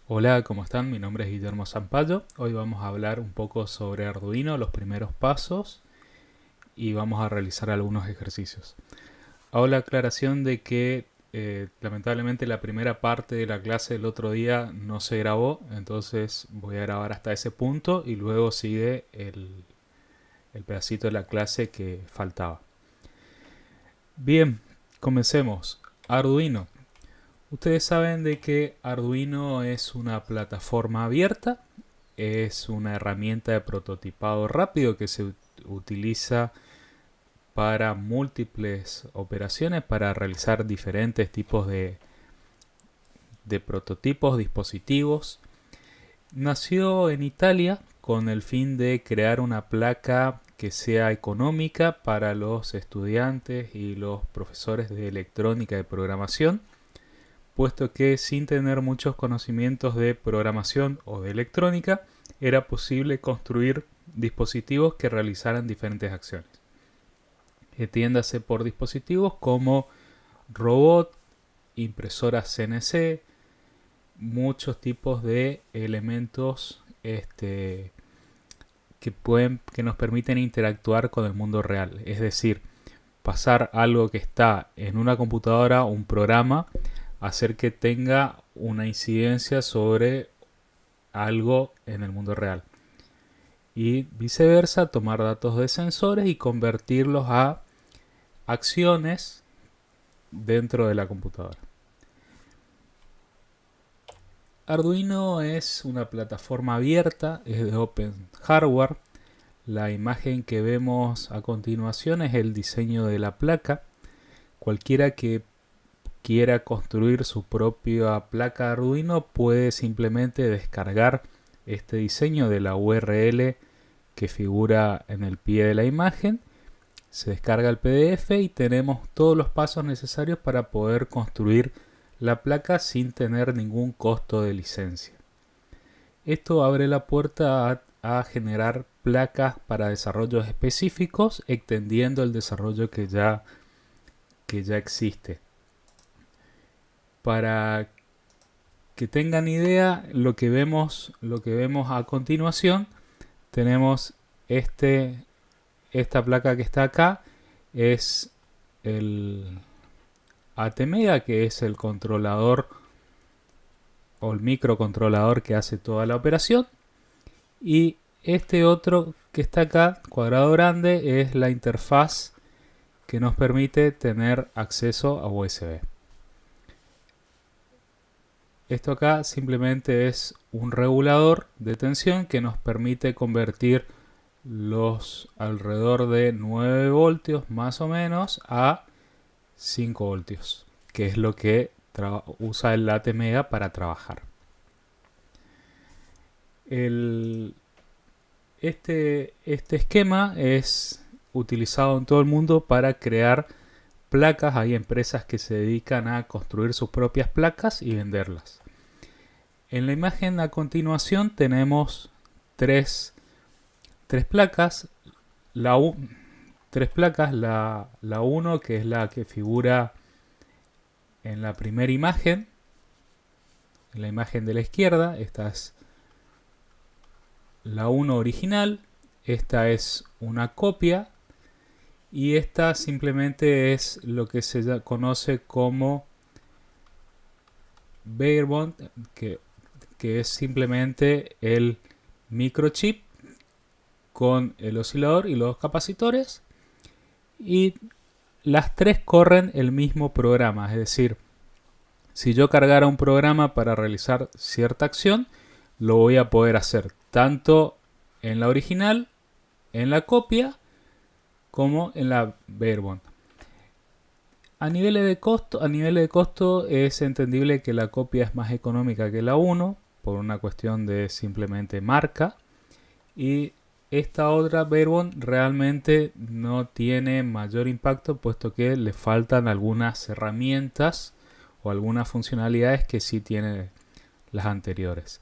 Hola, ¿cómo están? Mi nombre es Guillermo Zampayo. Hoy vamos a hablar un poco sobre Arduino, los primeros pasos y vamos a realizar algunos ejercicios. Hago la aclaración de que lamentablemente la primera parte de la clase del otro día no se grabó, entonces voy a grabar hasta ese punto y luego sigue el pedacito de la clase que faltaba. Bien, comencemos. Arduino. Ustedes saben de que Arduino es una plataforma abierta. Es una herramienta de prototipado rápido que se utiliza para múltiples operaciones, para realizar diferentes tipos de prototipos, dispositivos. Nació en Italia con el fin de crear una placa que sea económica para los estudiantes y los profesores de electrónica y programación, puesto que sin tener muchos conocimientos de programación o de electrónica, era posible construir dispositivos que realizaran diferentes acciones. Entiéndase por dispositivos como robot, impresoras CNC, muchos tipos de elementos que nos permiten interactuar con el mundo real. Es decir, pasar algo que está en una computadora, un programa, hacer que tenga una incidencia sobre algo en el mundo real. Y viceversa, tomar datos de sensores y convertirlos a acciones dentro de la computadora. Arduino es una plataforma abierta, es de Open Hardware. La imagen que vemos a continuación es el diseño de la placa. Cualquiera que quiera construir su propia placa Arduino puede simplemente descargar este diseño de la URL que figura en el pie de la imagen. Se descarga el PDF y tenemos todos los pasos necesarios para poder construir la placa sin tener ningún costo de licencia. Esto abre la puerta a generar placas para desarrollos específicos, extendiendo el desarrollo que ya existe. Para que tengan idea, lo que vemos a continuación, tenemos esta placa que está acá, es el ATmega, que es el controlador o el microcontrolador que hace toda la operación, y este otro que está acá, cuadrado grande, es la interfaz que nos permite tener acceso a USB. Esto acá simplemente es un regulador de tensión que nos permite convertir los alrededor de 9 voltios más o menos a 5 voltios, que es lo que usa el ATmega para trabajar. Este esquema es utilizado en todo el mundo para crear placas. Hay empresas que se dedican a construir sus propias placas y venderlas. En la imagen a continuación tenemos tres placas. La 1, que es la que figura en la primera imagen, en la imagen de la izquierda. Esta es la 1 original, esta es una copia y esta simplemente es lo que se conoce como Barebone, que es simplemente el microchip con el oscilador y los capacitores, y las tres corren el mismo programa. Es decir, si yo cargara un programa para realizar cierta acción, lo voy a poder hacer tanto en la original, en la copia, como en la Barebone. A nivel de costo es entendible que la copia es más económica que la 1 por una cuestión de simplemente marca, y esta otra Barebone realmente no tiene mayor impacto, puesto que le faltan algunas herramientas o algunas funcionalidades que sí tienen las anteriores.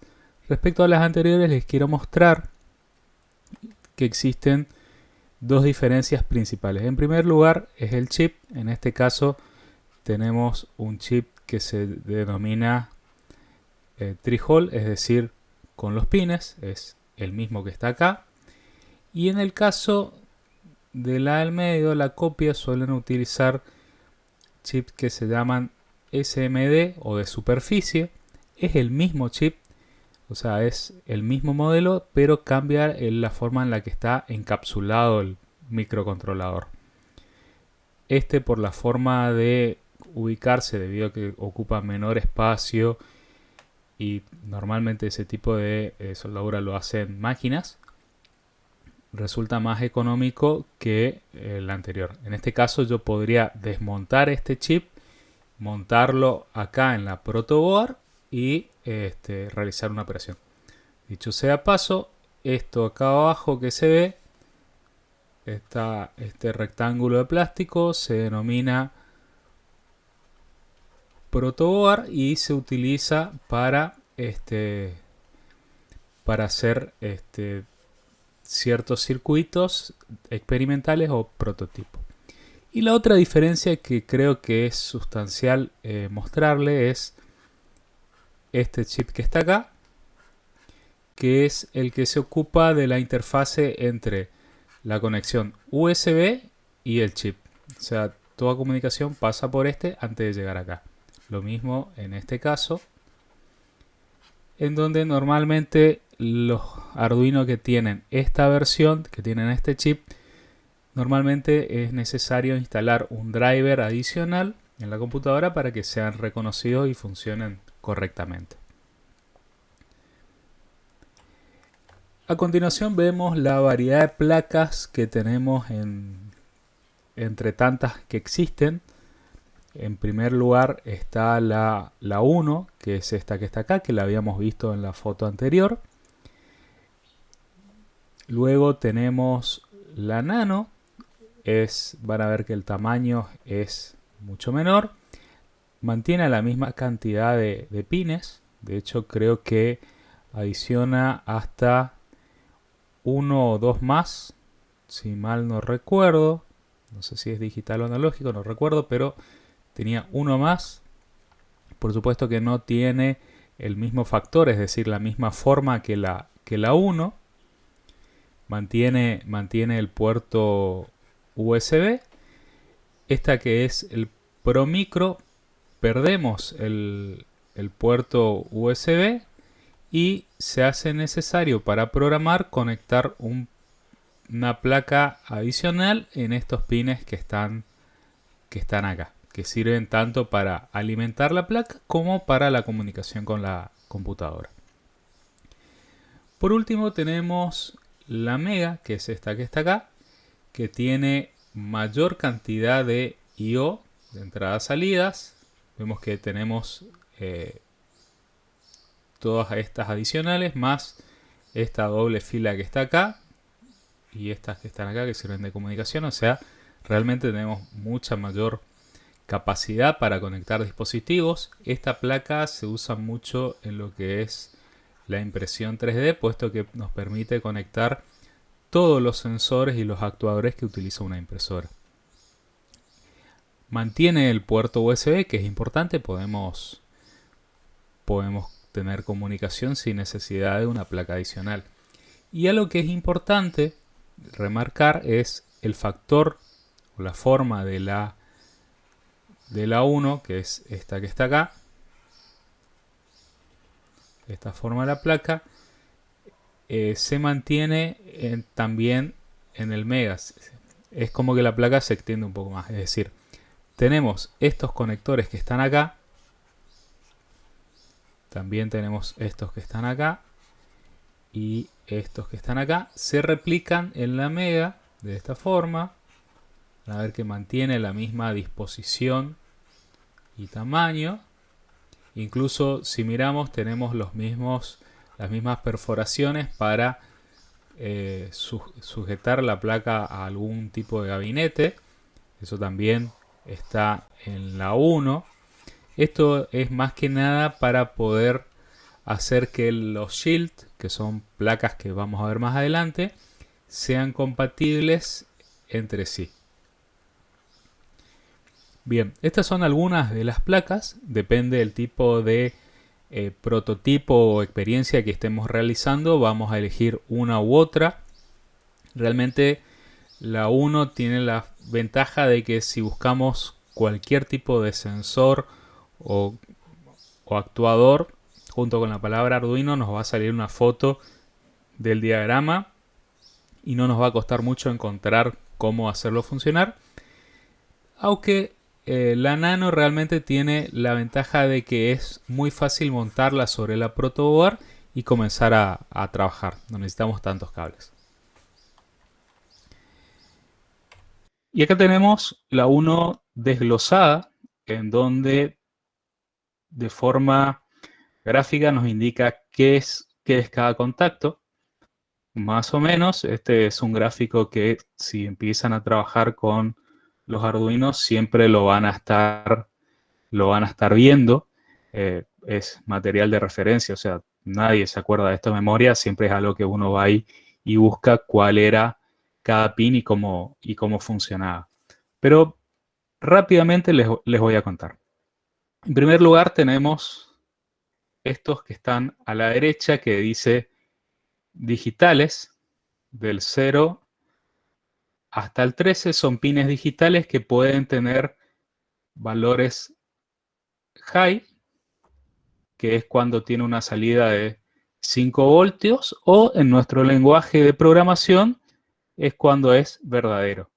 Respecto a las anteriores, les quiero mostrar que existen dos diferencias principales. En primer lugar es el chip. En este caso tenemos un chip que se denomina tri-hole, es decir, con los pines, es el mismo que está acá. Y en el caso de la del medio, la copia, suelen utilizar chips que se llaman SMD o de superficie. Es el mismo chip, o sea, es el mismo modelo, pero cambia la forma en la que está encapsulado el microcontrolador. Este, por la forma de ubicarse, debido a que ocupa menor espacio y normalmente ese tipo de soldadura lo hacen máquinas, resulta más económico que el anterior. En este caso yo podría desmontar este chip, montarlo acá en la protoboard y realizar una operación. Dicho sea paso, esto acá abajo que se ve, este rectángulo de plástico, se denomina protoboard y se utiliza para hacer ciertos circuitos experimentales o prototipos. Y la otra diferencia que creo que es sustancial mostrarle es este chip que está acá, que es el que se ocupa de la interfase entre la conexión USB y el chip. O sea, toda comunicación pasa por este antes de llegar acá. Lo mismo en este caso, en donde normalmente los Arduino que tienen esta versión, que tienen este chip, normalmente es necesario instalar un driver adicional en la computadora para que sean reconocidos y funcionen correctamente. A continuación vemos la variedad de placas que tenemos entre tantas que existen. En primer lugar está la 1, que es esta que está acá, que la habíamos visto en la foto anterior. Luego tenemos la Nano. Van a ver que el tamaño es mucho menor. Mantiene la misma cantidad de pines. De hecho, creo que adiciona hasta 1 o 2 más, si mal no recuerdo. No sé si es digital o analógico, no recuerdo, pero tenía uno más. Por supuesto que no tiene el mismo factor, es decir, la misma forma que la 1. Mantiene el puerto USB. Esta que es el Pro Micro, perdemos el puerto USB y se hace necesario para programar conectar una placa adicional en estos pines que están acá, que sirven tanto para alimentar la placa como para la comunicación con la computadora. Por último tenemos la Mega, que es esta que está acá, que tiene mayor cantidad de I/O, de entradas-salidas. Vemos que tenemos todas estas adicionales, más esta doble fila que está acá y estas que están acá que sirven de comunicación. O sea, realmente tenemos mucha mayor capacidad para conectar dispositivos. Esta placa se usa mucho en lo que es la impresión 3D, puesto que nos permite conectar todos los sensores y los actuadores que utiliza una impresora. Mantiene el puerto USB, que es importante. Podemos tener comunicación sin necesidad de una placa adicional. Y algo que es importante remarcar es el factor o la forma de la 1, que es esta que está acá. Esta forma de la placa se mantiene también en el Mega. Es como que la placa se extiende un poco más. Es decir, tenemos estos conectores que están acá. También tenemos estos que están acá. Y estos que están acá. Se replican en la Mega de esta forma. A ver que mantiene la misma disposición y tamaño. Incluso si miramos tenemos las mismas perforaciones para sujetar la placa a algún tipo de gabinete. Eso también está en la 1. Esto es más que nada para poder hacer que los Shield, que son placas que vamos a ver más adelante, sean compatibles entre sí. Bien, estas son algunas de las placas. Depende del tipo de prototipo o experiencia que estemos realizando, vamos a elegir una u otra. Realmente la 1 tiene la ventaja de que si buscamos cualquier tipo de sensor o, o actuador junto con la palabra Arduino, nos va a salir una foto del diagrama y no nos va a costar mucho encontrar cómo hacerlo funcionar. Aunque la Nano realmente tiene la ventaja de que es muy fácil montarla sobre la protoboard y comenzar a trabajar. No necesitamos tantos cables. Y acá tenemos la 1 desglosada, en donde de forma gráfica nos indica qué es cada contacto. Más o menos, este es un gráfico que si empiezan a trabajar con los Arduinos siempre lo van a estar viendo. Es material de referencia, o sea, nadie se acuerda de esta memoria, siempre es algo que uno va ahí y busca cuál era cada pin y cómo funcionaba. Pero rápidamente les voy a contar. En primer lugar tenemos estos que están a la derecha que dice digitales, del 0 hasta el 13 son pines digitales que pueden tener valores high, que es cuando tiene una salida de 5 voltios, o en nuestro lenguaje de programación es cuando es verdadero.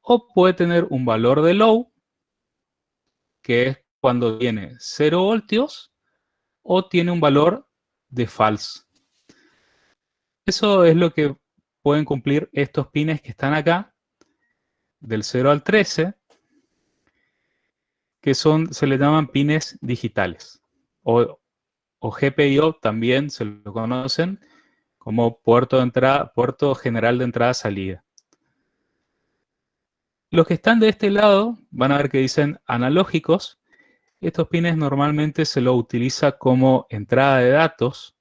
O puede tener un valor de low, que es cuando tiene 0 voltios, o tiene un valor de false. Eso es lo que pueden cumplir estos pines que están acá, del 0 al 13, que se le llaman pines digitales. O GPIO también se lo conocen como puerto general de entrada-salida. Los que están de este lado van a ver que dicen analógicos. Estos pines normalmente se lo utiliza como entrada de datos,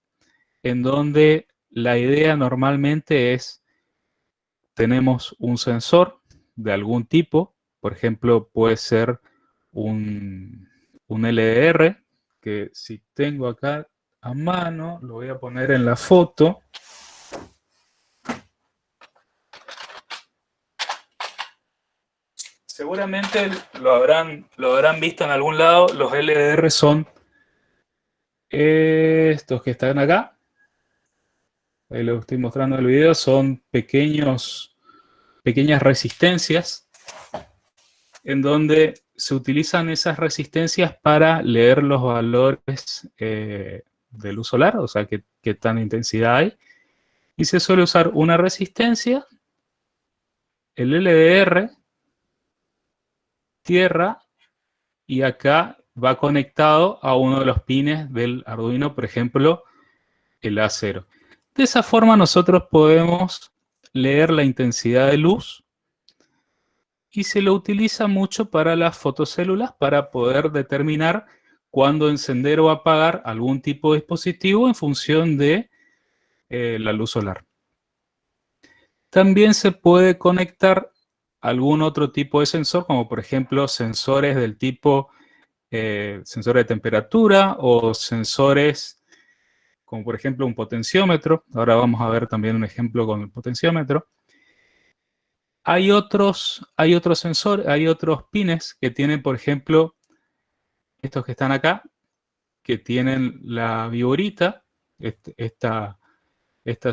en donde la idea normalmente es, tenemos un sensor de algún tipo, por ejemplo, puede ser un LDR, que si tengo acá a mano, lo voy a poner en la foto. Seguramente lo habrán visto en algún lado. Los LDR son estos que están acá. Ahí lo estoy mostrando en el video. Son pequeñas resistencias en donde se utilizan esas resistencias para leer los valores de luz solar, o sea, qué tan intensidad hay. Y se suele usar una resistencia, el LDR, tierra, y acá va conectado a uno de los pines del Arduino, por ejemplo, el A0. De esa forma nosotros podemos leer la intensidad de luz y se lo utiliza mucho para las fotocélulas para poder determinar cuándo encender o apagar algún tipo de dispositivo en función de la luz solar. También se puede conectar algún otro tipo de sensor, como por ejemplo sensores del tipo sensor de temperatura o sensores como por ejemplo un potenciómetro. Ahora vamos a ver también un ejemplo con el potenciómetro. Hay otros sensores, hay otros pines que tienen, por ejemplo, estos que están acá, que tienen la viborita, esta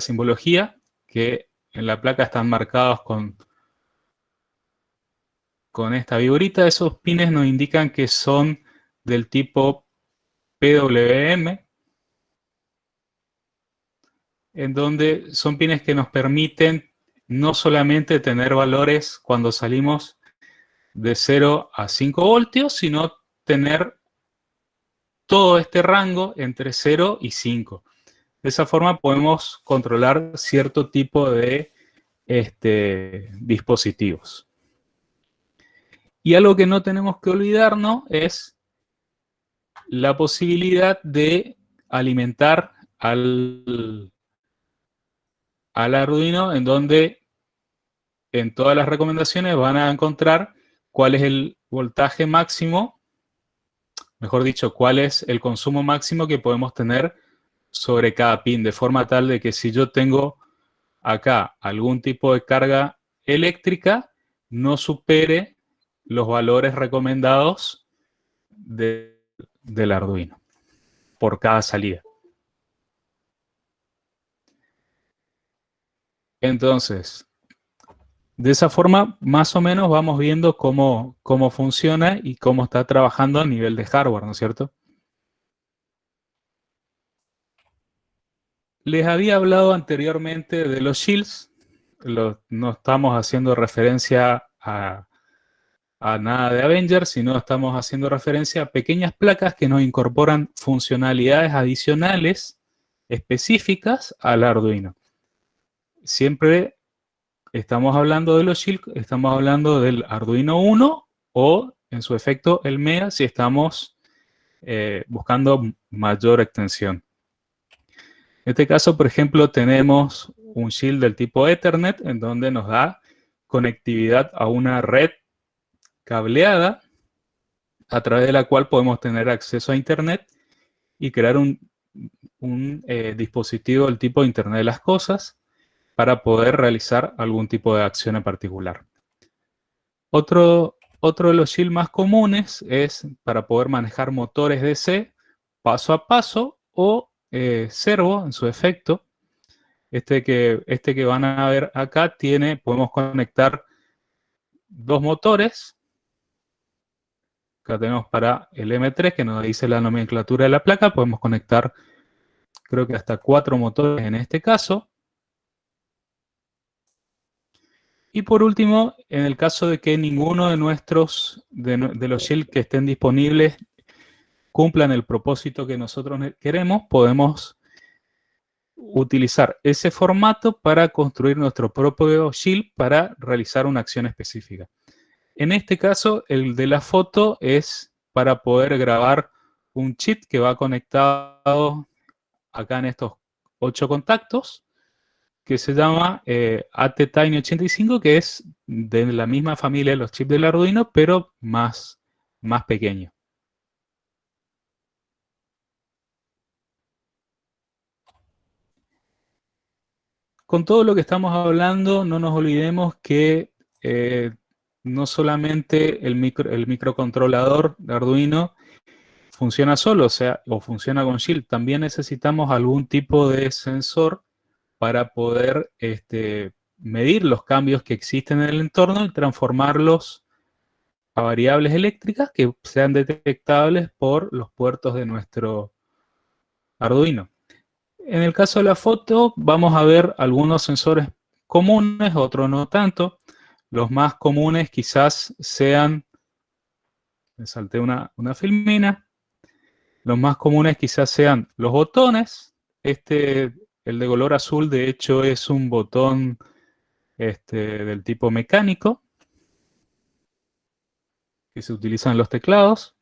simbología, que en la placa están marcados con esta viborita. Esos pines nos indican que son del tipo PWM, en donde son pines que nos permiten no solamente tener valores cuando salimos de 0 a 5 voltios, sino tener todo este rango entre 0 y 5. De esa forma podemos controlar cierto tipo de dispositivos. Y algo que no tenemos que olvidarnos es la posibilidad de alimentar al Arduino, en donde en todas las recomendaciones van a encontrar cuál es el voltaje máximo mejor dicho, cuál es el consumo máximo que podemos tener sobre cada pin, de forma tal de que si yo tengo acá algún tipo de carga eléctrica, no supere los valores recomendados del Arduino por cada salida. Entonces, de esa forma, más o menos vamos viendo cómo funciona y cómo está trabajando a nivel de hardware, ¿no es cierto? Les había hablado anteriormente de los shields. No estamos haciendo referencia a nada de Avengers, sino estamos haciendo referencia a pequeñas placas que nos incorporan funcionalidades adicionales específicas al Arduino. Siempre estamos hablando de los shields, estamos hablando del Arduino 1 o, en su efecto, el MEA si estamos buscando mayor extensión. En este caso, por ejemplo, tenemos un shield del tipo Ethernet en donde nos da conectividad a una red cableada a través de la cual podemos tener acceso a Internet y crear un dispositivo del tipo Internet de las Cosas para poder realizar algún tipo de acción en particular. Otro de los shields más comunes es para poder manejar motores DC paso a paso o servo en su efecto. Este que van a ver acá podemos conectar dos motores. Acá tenemos para el M3 que nos dice la nomenclatura de la placa. Podemos conectar creo que hasta 4 motores en este caso. Y por último, en el caso de que ninguno de los shields que estén disponibles cumplan el propósito que nosotros queremos, podemos utilizar ese formato para construir nuestro propio shield para realizar una acción específica. En este caso, el de la foto es para poder grabar un chip que va conectado acá en estos 8 contactos, que se llama ATtiny85, que es de la misma familia de los chips del Arduino, pero más pequeño. Con todo lo que estamos hablando, no nos olvidemos que no solamente el microcontrolador de Arduino funciona solo, o funciona con Shield, también necesitamos algún tipo de sensor para poder medir los cambios que existen en el entorno y transformarlos a variables eléctricas que sean detectables por los puertos de nuestro Arduino. En el caso de la foto, vamos a ver algunos sensores comunes, otros no tanto. Los más comunes quizás sean, me salté una filmina, los más comunes quizás sean los botones. El de color azul, de hecho, es un botón del tipo mecánico que se utiliza en los teclados.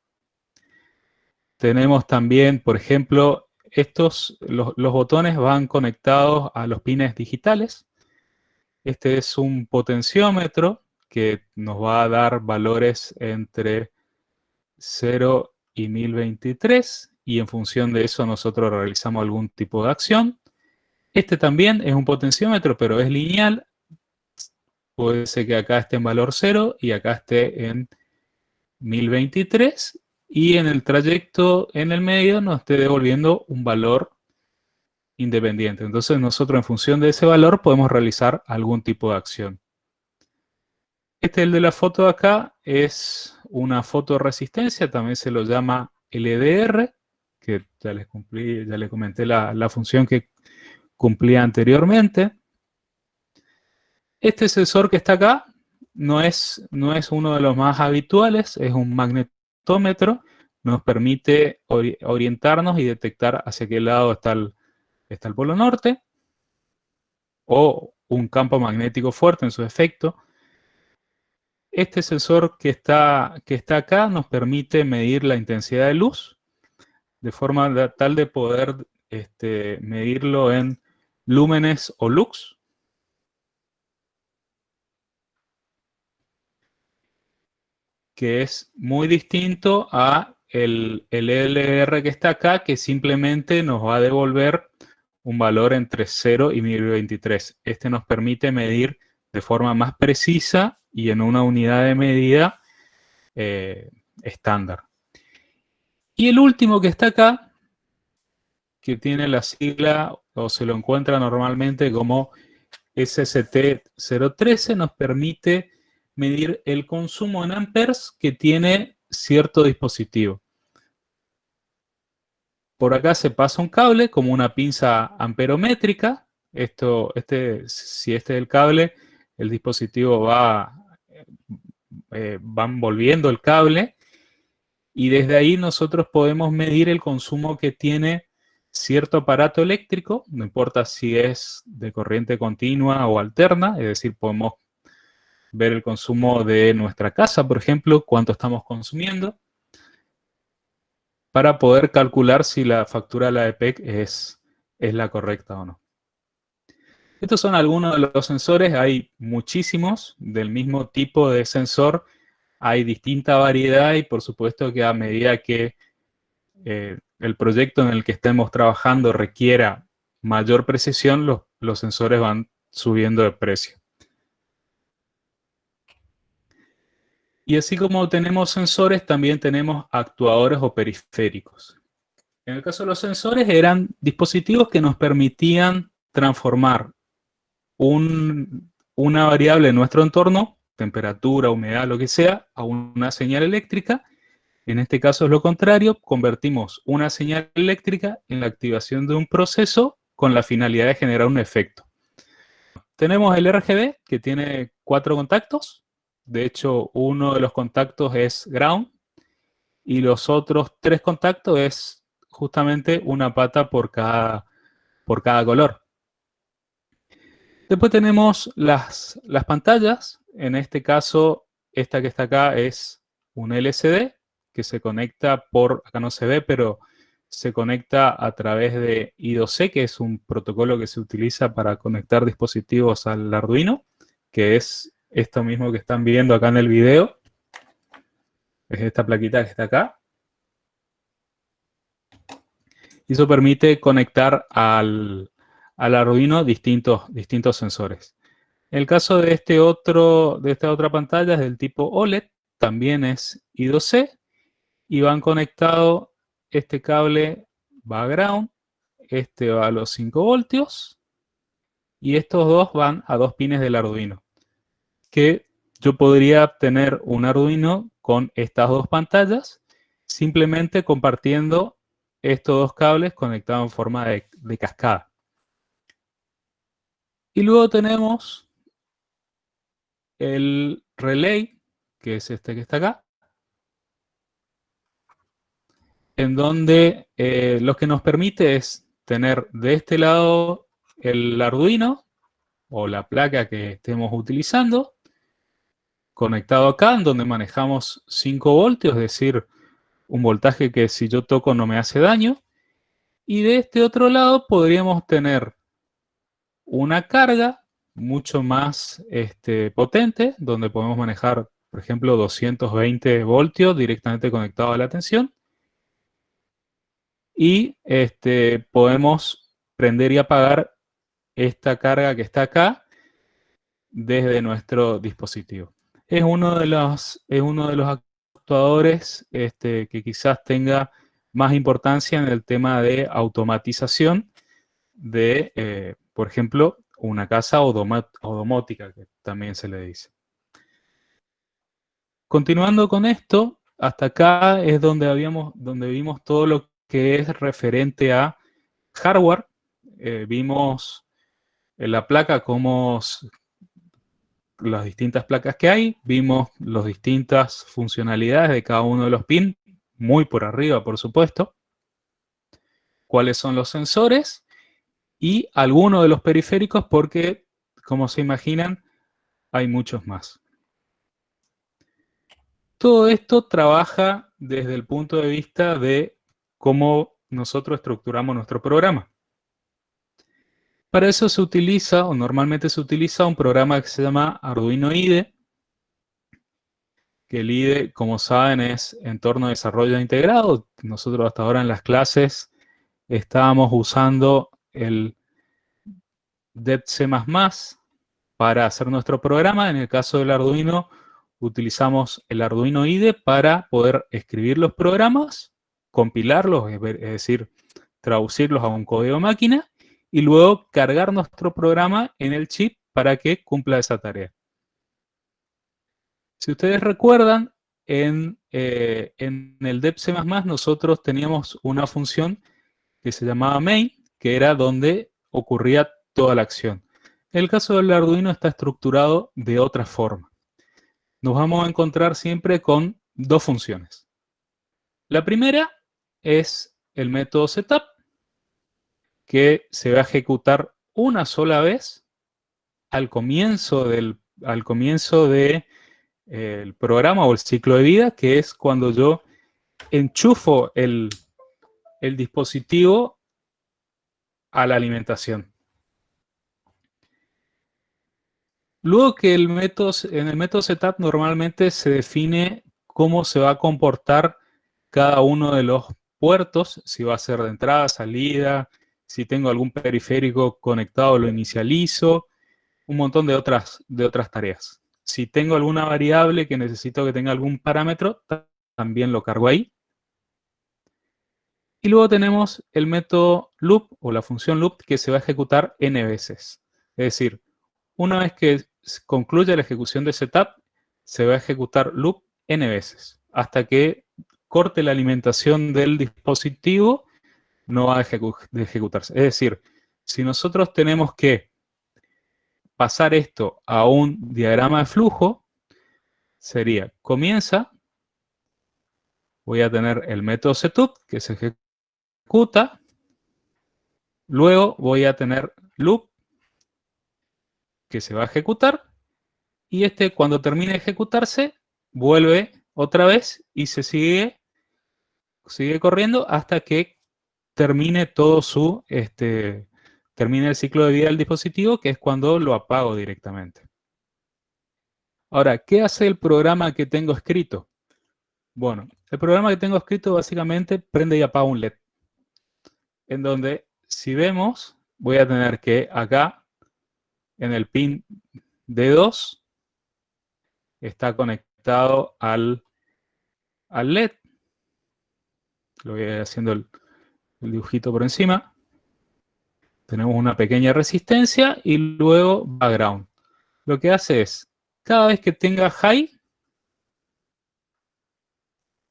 Tenemos también, por ejemplo, los botones van conectados a los pines digitales. Este es un potenciómetro que nos va a dar valores entre 0 y 1023 y en función de eso nosotros realizamos algún tipo de acción. Este también es un potenciómetro, pero es lineal. Puede ser que acá esté en valor 0 y acá esté en 1023 y en el trayecto en el medio nos esté devolviendo un valor independiente. Entonces nosotros en función de ese valor podemos realizar algún tipo de acción. El de la foto de acá es una fotoresistencia, también se lo llama LDR, que ya les comenté la función que cumplía anteriormente. Este sensor que está acá no es uno de los más habituales, es un magnetómetro, nos permite orientarnos y detectar hacia qué lado está el polo norte, o un campo magnético fuerte en su efecto. Este sensor que está acá nos permite medir la intensidad de luz de forma tal de poder medirlo en lúmenes o lux, que es muy distinto a el LR que está acá, que simplemente nos va a devolver un valor entre 0 y 1023. Este nos permite medir de forma más precisa y en una unidad de medida estándar. Y el último que está acá, que tiene la sigla o se lo encuentra normalmente como SST013, nos permite medir el consumo en amperes que tiene cierto dispositivo. Por acá se pasa un cable como una pinza amperométrica. Si este es el cable, el dispositivo va envolviendo el cable y desde ahí nosotros podemos medir el consumo que tiene cierto aparato eléctrico, no importa si es de corriente continua o alterna, es decir, podemos ver el consumo de nuestra casa, por ejemplo, cuánto estamos consumiendo, para poder calcular si la factura de la EPEC es la correcta o no. Estos son algunos de los sensores, hay muchísimos del mismo tipo de sensor, hay distinta variedad y por supuesto que a medida que el proyecto en el que estemos trabajando requiera mayor precisión, los sensores van subiendo de precio. Y así como tenemos sensores, también tenemos actuadores o periféricos. En el caso de los sensores, eran dispositivos que nos permitían transformar una variable en nuestro entorno, temperatura, humedad, lo que sea, a una señal eléctrica. En este caso es lo contrario, convertimos una señal eléctrica en la activación de un proceso con la finalidad de generar un efecto. Tenemos el RGB, que tiene 4 contactos. De hecho, uno de los contactos es ground y los otros 3 contactos es justamente una pata por cada color. Después tenemos las pantallas. En este caso, esta que está acá es un LCD que se conecta acá no se ve, pero se conecta a través de I2C, que es un protocolo que se utiliza para conectar dispositivos al Arduino, que es esto mismo que están viendo acá en el video. Es esta plaquita que está acá. Y eso permite conectar al Arduino distintos sensores. El caso de esta otra pantalla es del tipo OLED, también es I2C y van conectados, este cable va a ground, este va a los 5 voltios y estos dos van a 2 pines del Arduino. Que yo podría tener un Arduino con estas dos pantallas simplemente compartiendo estos dos cables conectados en forma de cascada. Y luego tenemos el relay, que es este que está acá, en donde lo que nos permite es tener de este lado el Arduino o la placa que estemos utilizando conectado acá, en donde manejamos 5 voltios, es decir, un voltaje que si yo toco no me hace daño. Y de este otro lado podríamos tener una carga mucho más potente, donde podemos manejar, por ejemplo, 220 voltios directamente conectado a la tensión. Y podemos prender y apagar esta carga que está acá desde nuestro dispositivo. Es uno de los actuadores que quizás tenga más importancia en el tema de automatización de, por ejemplo, una casa domótica, que también se le dice. Continuando con esto, hasta acá es donde vimos todo lo que es referente a hardware. Vimos en la placa las distintas placas que hay, vimos las distintas funcionalidades de cada uno de los pins, muy por arriba, por supuesto, cuáles son los sensores y algunos de los periféricos porque, como se imaginan, hay muchos más. Todo esto trabaja desde el punto de vista de cómo nosotros estructuramos nuestro programa. Para eso se utiliza, o normalmente se utiliza, un programa que se llama Arduino IDE, que el IDE, como saben, es entorno de desarrollo integrado. Nosotros hasta ahora en las clases estábamos usando el DEP++ para hacer nuestro programa. En el caso del Arduino, utilizamos el Arduino IDE para poder escribir los programas, compilarlos, es decir, traducirlos a un código máquina y luego cargar nuestro programa en el chip para que cumpla esa tarea. Si ustedes recuerdan, en el DEP++ nosotros teníamos una función que se llamaba main, que era donde ocurría toda la acción. En el caso del Arduino está estructurado de otra forma. Nos vamos a encontrar siempre con dos funciones. La primera es el método setup, que se va a ejecutar una sola vez al comienzo del programa o el ciclo de vida, que es cuando yo enchufo el dispositivo a la alimentación. Luego que en el método setup normalmente se define cómo se va a comportar cada uno de los puertos, si va a ser de entrada, salida, si tengo algún periférico conectado lo inicializo, un montón de otras tareas. Si tengo alguna variable que necesito que tenga algún parámetro, también lo cargo ahí. Y luego tenemos el método loop o la función loop que se va a ejecutar n veces. Es decir, una vez que concluya la ejecución de setup, se va a ejecutar loop n veces hasta que corte la alimentación del dispositivo, no va a ejecutarse. Es decir, si nosotros tenemos que pasar esto a un diagrama de flujo, sería comienza, voy a tener el método setup que se ejecuta, luego voy a tener loop que se va a ejecutar y cuando termine de ejecutarse vuelve otra vez y se sigue corriendo hasta que termine termine el ciclo de vida del dispositivo, que es cuando lo apago directamente. Ahora, ¿qué hace el programa que tengo escrito? Bueno, el programa que tengo escrito básicamente prende y apaga un LED. En donde, si vemos, voy a tener que acá, en el pin D2, está conectado al LED. Lo voy a ir haciendo el dibujito por encima. Tenemos una pequeña resistencia y luego background. Lo que hace es, cada vez que tenga high,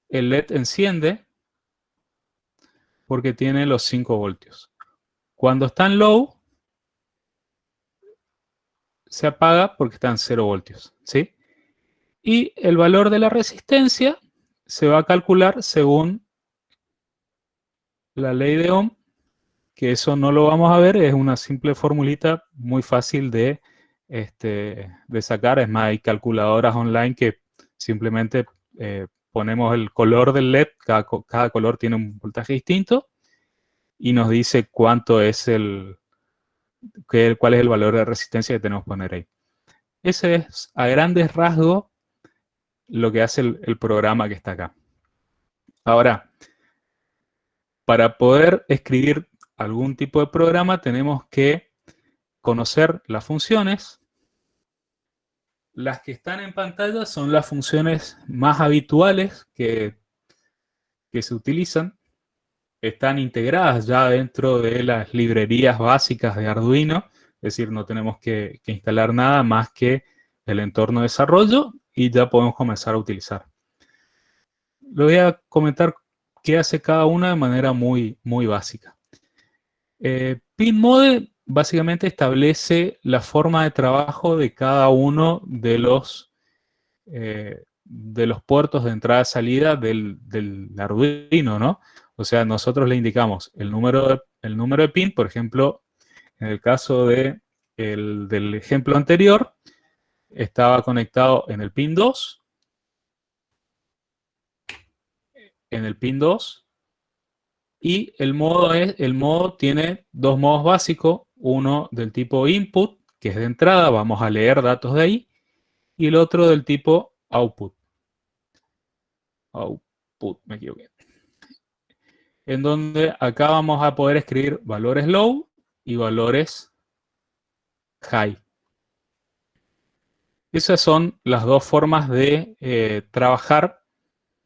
el LED enciende porque tiene los 5 voltios. Cuando está en low, se apaga porque está en 0 voltios. ¿Sí? Y el valor de la resistencia se va a calcular según la ley de Ohm, que eso no lo vamos a ver, es una simple formulita muy fácil de sacar. Es más, hay calculadoras online que simplemente ponemos el color del LED, cada color tiene un voltaje distinto, y nos dice cuál es el valor de resistencia que tenemos que poner ahí. Ese es, a grandes rasgos, lo que hace el programa que está acá. Ahora, para poder escribir algún tipo de programa tenemos que conocer las funciones. Las que están en pantalla son las funciones más habituales que se utilizan. Están integradas ya dentro de las librerías básicas de Arduino. Es decir, no tenemos que instalar nada más que el entorno de desarrollo y ya podemos comenzar a utilizar. Le voy a comentar qué hace cada una de manera muy, muy básica. PinMode básicamente establece la forma de trabajo de cada uno de los puertos de entrada y salida del Arduino, ¿no? O sea, nosotros le indicamos el número de pin, por ejemplo, en el caso del ejemplo anterior, estaba conectado en el pin 2, y el modo tiene dos modos básicos, uno del tipo input, que es de entrada, vamos a leer datos de ahí, y el otro del tipo output. output, me equivoqué. En donde acá vamos a poder escribir valores low y valores high. Esas son las dos formas de trabajar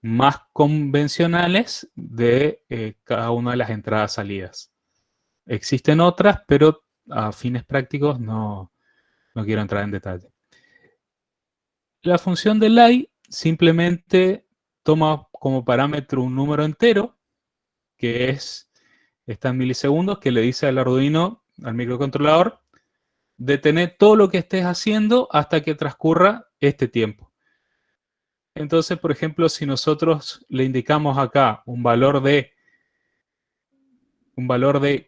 más convencionales de cada una de las entradas-salidas. Existen otras, pero a fines prácticos no quiero entrar en detalle. La función de lie simplemente toma como parámetro un número entero, que está en milisegundos, que le dice al Arduino, al microcontrolador, detener todo lo que estés haciendo hasta que transcurra este tiempo. Entonces, por ejemplo, si nosotros le indicamos acá un valor de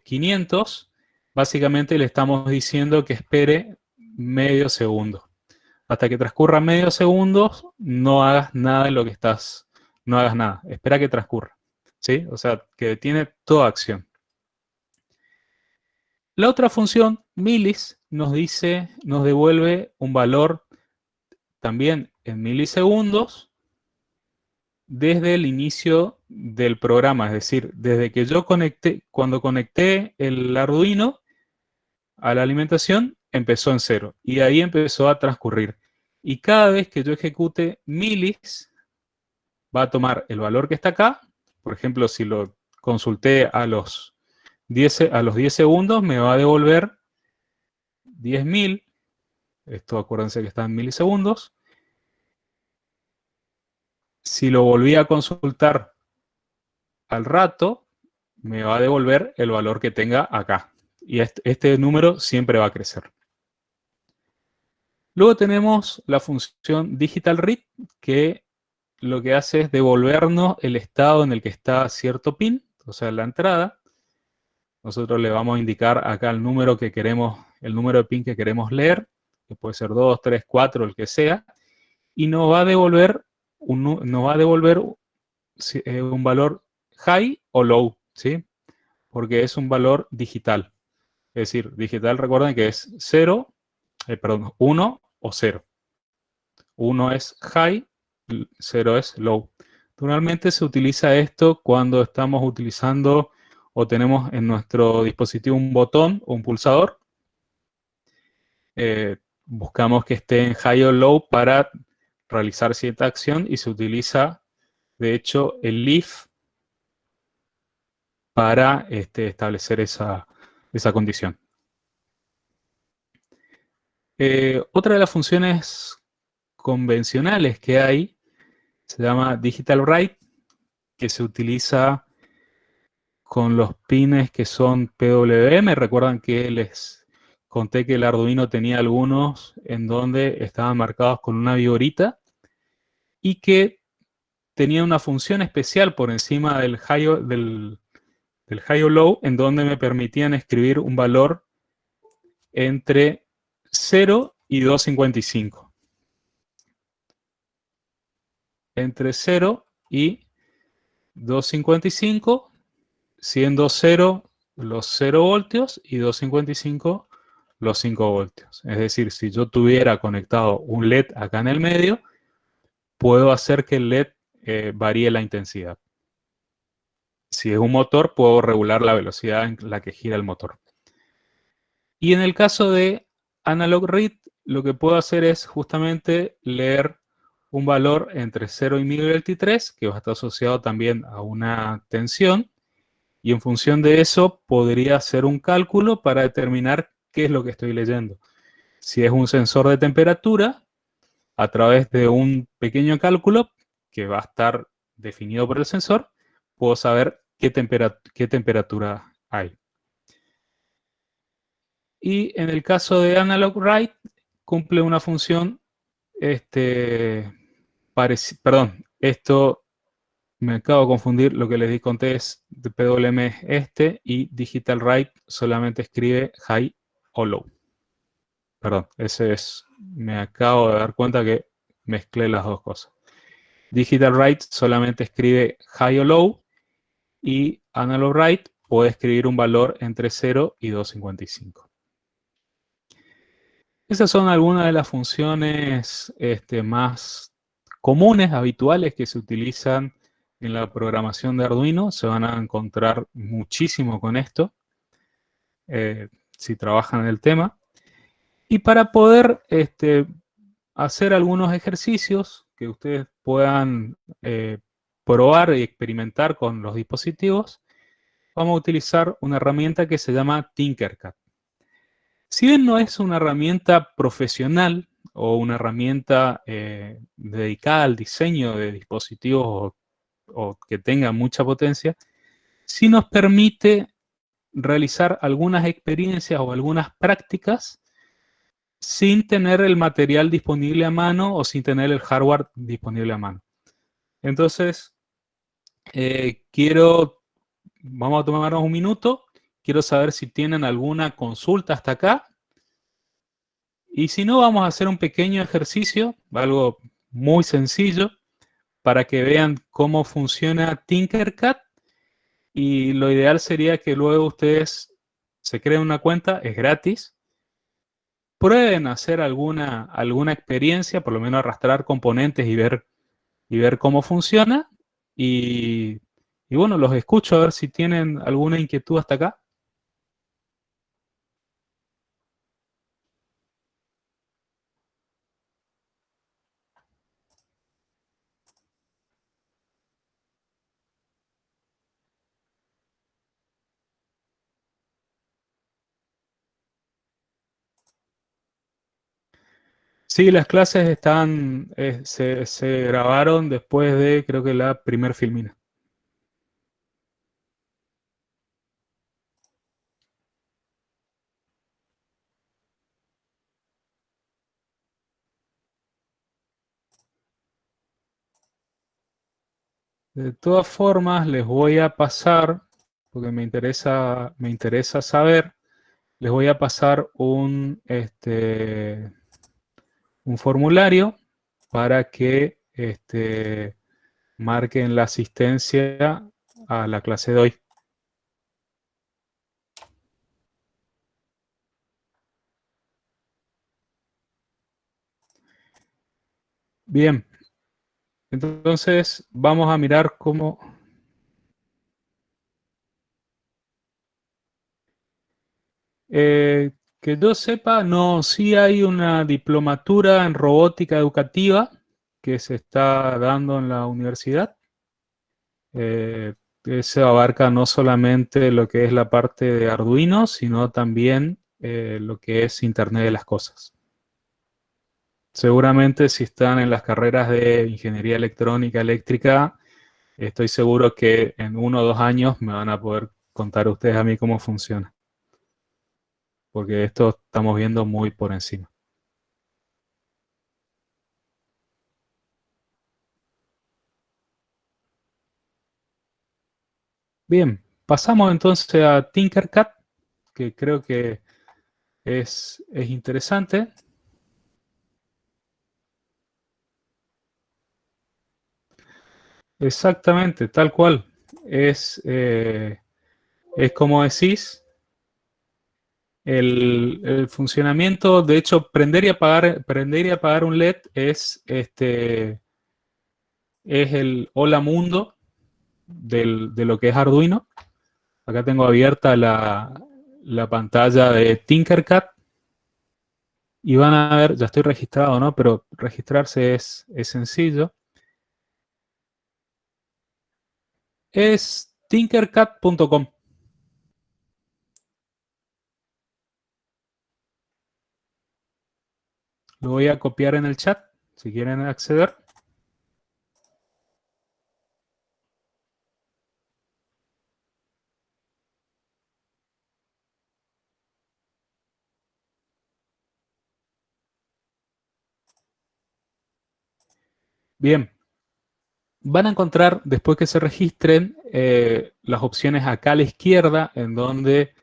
500, básicamente le estamos diciendo que espere medio segundo. Hasta que transcurra medio segundo, no hagas nada de lo que no hagas nada. Espera que transcurra. ¿Sí? O sea, que detiene toda acción. La otra función, milis, nos devuelve un valor también en milisegundos desde el inicio del programa. Es decir, desde que yo cuando conecté el Arduino a la alimentación, empezó en 0. Y ahí empezó a transcurrir. Y cada vez que yo ejecute milis, va a tomar el valor que está acá. Por ejemplo, si lo consulté a los 10 segundos, me va a devolver 10.000. Esto acuérdense que está en milisegundos. Si lo volví a consultar al rato, me va a devolver el valor que tenga acá. Y este número siempre va a crecer. Luego tenemos la función digital read, que lo que hace es devolvernos el estado en el que está cierto pin, o sea, la entrada. Nosotros le vamos a indicar acá el número el número de pin que queremos leer, que puede ser 2, 3, 4, el que sea, y nos va a devolver un valor high o low, ¿sí? Porque es un valor digital. Es decir, digital, recuerden que es 1 o 0. 1 es high, 0 es low. Normalmente se utiliza esto cuando estamos utilizando o tenemos en nuestro dispositivo un botón o un pulsador. Buscamos que esté en high o low para realizar cierta acción y se utiliza, de hecho, el leaf para establecer esa condición. Otra de las funciones convencionales que hay se llama digital write, que se utiliza con los pines que son PWM. Recuerdan que les conté que el Arduino tenía algunos en donde estaban marcados con una vigorita y que tenía una función especial por encima del high o low, en donde me permitían escribir un valor entre 0 y 255. Entre 0 y 255, siendo 0 los 0 voltios y 255 los 5 voltios. Es decir, si yo tuviera conectado un LED acá en el medio, puedo hacer que el LED varíe la intensidad. Si es un motor, puedo regular la velocidad en la que gira el motor. Y en el caso de Analog Read, lo que puedo hacer es justamente leer un valor entre 0 y 1023, que va a estar asociado también a una tensión, y en función de eso podría hacer un cálculo para determinar qué es lo que estoy leyendo. Si es un sensor de temperatura, a través de un pequeño cálculo que va a estar definido por el sensor, puedo saber qué temperatura hay. Y en el caso de Analog Write, cumple una función, perdón, esto me acabo de confundir, lo que les conté es de PWM y Digital Write solamente escribe high o low. Perdón, me acabo de dar cuenta que mezclé las dos cosas. Digital Write solamente escribe high o low y Analog Write puede escribir un valor entre 0 y 255. Esas son algunas de las funciones más comunes, habituales que se utilizan en la programación de Arduino. Se van a encontrar muchísimo con esto, si trabajan en el tema. Y para poder hacer algunos ejercicios que ustedes puedan probar y experimentar con los dispositivos, vamos a utilizar una herramienta que se llama Tinkercad. Si bien no es una herramienta profesional o una herramienta dedicada al diseño de dispositivos o que tenga mucha potencia, sí nos permite realizar algunas experiencias o algunas prácticas sin tener el material disponible a mano o sin tener el hardware disponible a mano. Entonces, vamos a tomarnos un minuto, quiero saber si tienen alguna consulta hasta acá, y si no, vamos a hacer un pequeño ejercicio, algo muy sencillo, para que vean cómo funciona Tinkercad, y lo ideal sería que luego ustedes se creen una cuenta, es gratis, prueben hacer alguna experiencia, por lo menos arrastrar componentes y ver cómo funciona. Y, y bueno, los escucho a ver si tienen alguna inquietud hasta acá. Sí, las clases se grabaron después de, creo que la primer filmina. De todas formas, les voy a pasar, porque me interesa saber, les voy a pasar un formulario para que marquen la asistencia a la clase de hoy. Bien, entonces vamos a mirar cómo... que yo sepa, no, sí hay una diplomatura en robótica educativa que se está dando en la universidad. Eh, Ese abarca no solamente lo que es la parte de Arduino, sino también lo que es Internet de las Cosas. Seguramente si están en las carreras de ingeniería electrónica, eléctrica, estoy seguro que en 1 o 2 años me van a poder contar ustedes a mí cómo funciona, porque esto estamos viendo muy por encima. Bien, pasamos entonces a Tinkercad, que creo que es interesante. Exactamente, tal cual. Es, eh, es como decís, el funcionamiento, de hecho, prender y apagar un LED es el hola mundo de lo que es Arduino. Acá tengo abierta la pantalla de Tinkercad y van a ver, ya estoy registrado, ¿no? Pero registrarse es sencillo. Es tinkercad.com. Lo voy a copiar en el chat si quieren acceder. Bien, van a encontrar después que se registren las opciones acá a la izquierda, en donde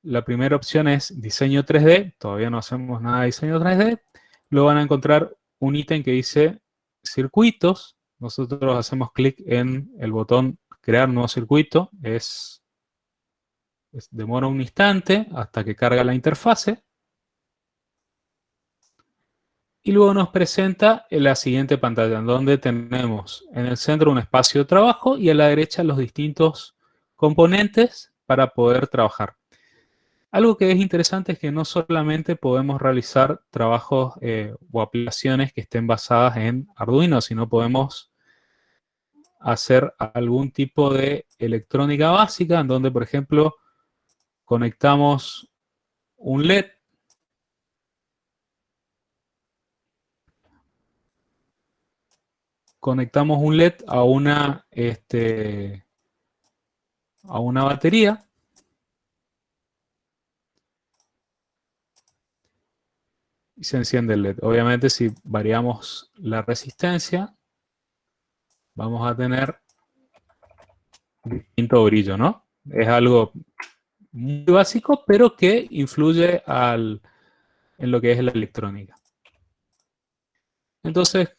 la primera opción es diseño 3D. Todavía no hacemos nada de diseño 3D. Luego van a encontrar un ítem que dice circuitos. Nosotros hacemos clic en el botón crear nuevo circuito. Demora un instante hasta que carga la interfase. Y luego nos presenta en la siguiente pantalla, en donde tenemos en el centro un espacio de trabajo y a la derecha los distintos componentes para poder trabajar. Algo que es interesante es que no solamente podemos realizar trabajos o aplicaciones que estén basadas en Arduino, sino podemos hacer algún tipo de electrónica básica, en donde, por ejemplo, conectamos un LED, a una batería y se enciende el LED. Obviamente, si variamos la resistencia, vamos a tener distinto brillo, ¿no? Es algo muy básico, pero que influye en lo que es la electrónica. Entonces,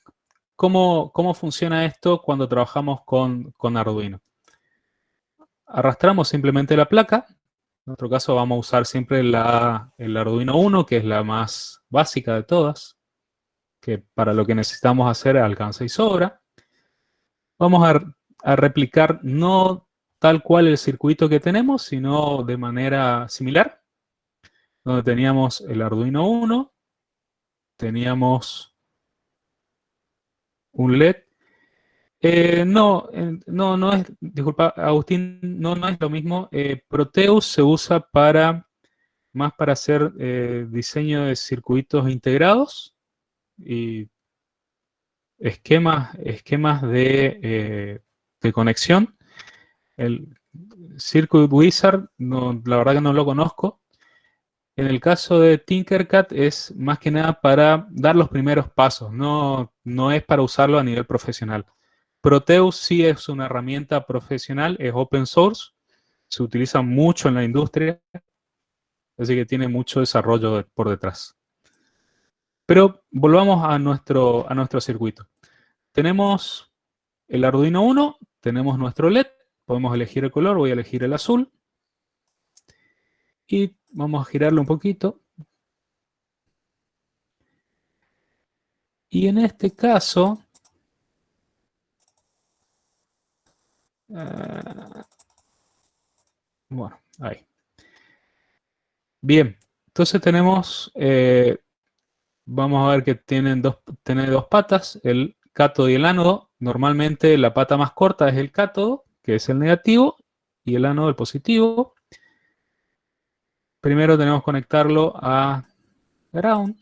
¿cómo funciona esto cuando trabajamos con Arduino? Arrastramos simplemente la placa. En nuestro caso vamos a usar siempre el Arduino Uno, que es la más básica de todas, que para lo que necesitamos hacer alcanza y sobra. Vamos a replicar no tal cual el circuito que tenemos, sino de manera similar, donde teníamos el Arduino Uno, teníamos un LED. No es, disculpa, Agustín, no es lo mismo. Proteus se usa más para hacer diseño de circuitos integrados y esquemas de conexión. El Circuit Wizard, no, la verdad que no lo conozco. En el caso de Tinkercad es más que nada para dar los primeros pasos, no es para usarlo a nivel profesional. Proteus sí es una herramienta profesional, es open source, se utiliza mucho en la industria, así que tiene mucho desarrollo por detrás. Pero volvamos a nuestro circuito. Tenemos el Arduino Uno, tenemos nuestro LED, podemos elegir el color, voy a elegir el azul. Y vamos a girarlo un poquito. Y en este caso, bueno, ahí. Bien, entonces vamos a ver que tiene dos patas, el cátodo y el ánodo. Normalmente la pata más corta es el cátodo, que es el negativo, y el ánodo el positivo. Primero tenemos que conectarlo a ground.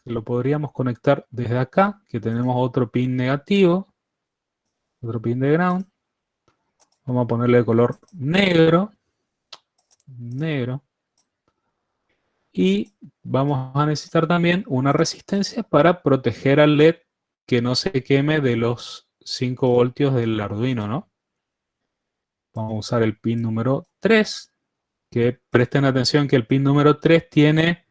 Lo podríamos conectar desde acá, que tenemos otro pin negativo, otro pin de ground. Vamos a ponerle de color negro. Y vamos a necesitar también una resistencia para proteger al LED que no se queme de los 5 voltios del Arduino, ¿no? Vamos a usar el pin número 3, que presten atención que el pin número 3 tiene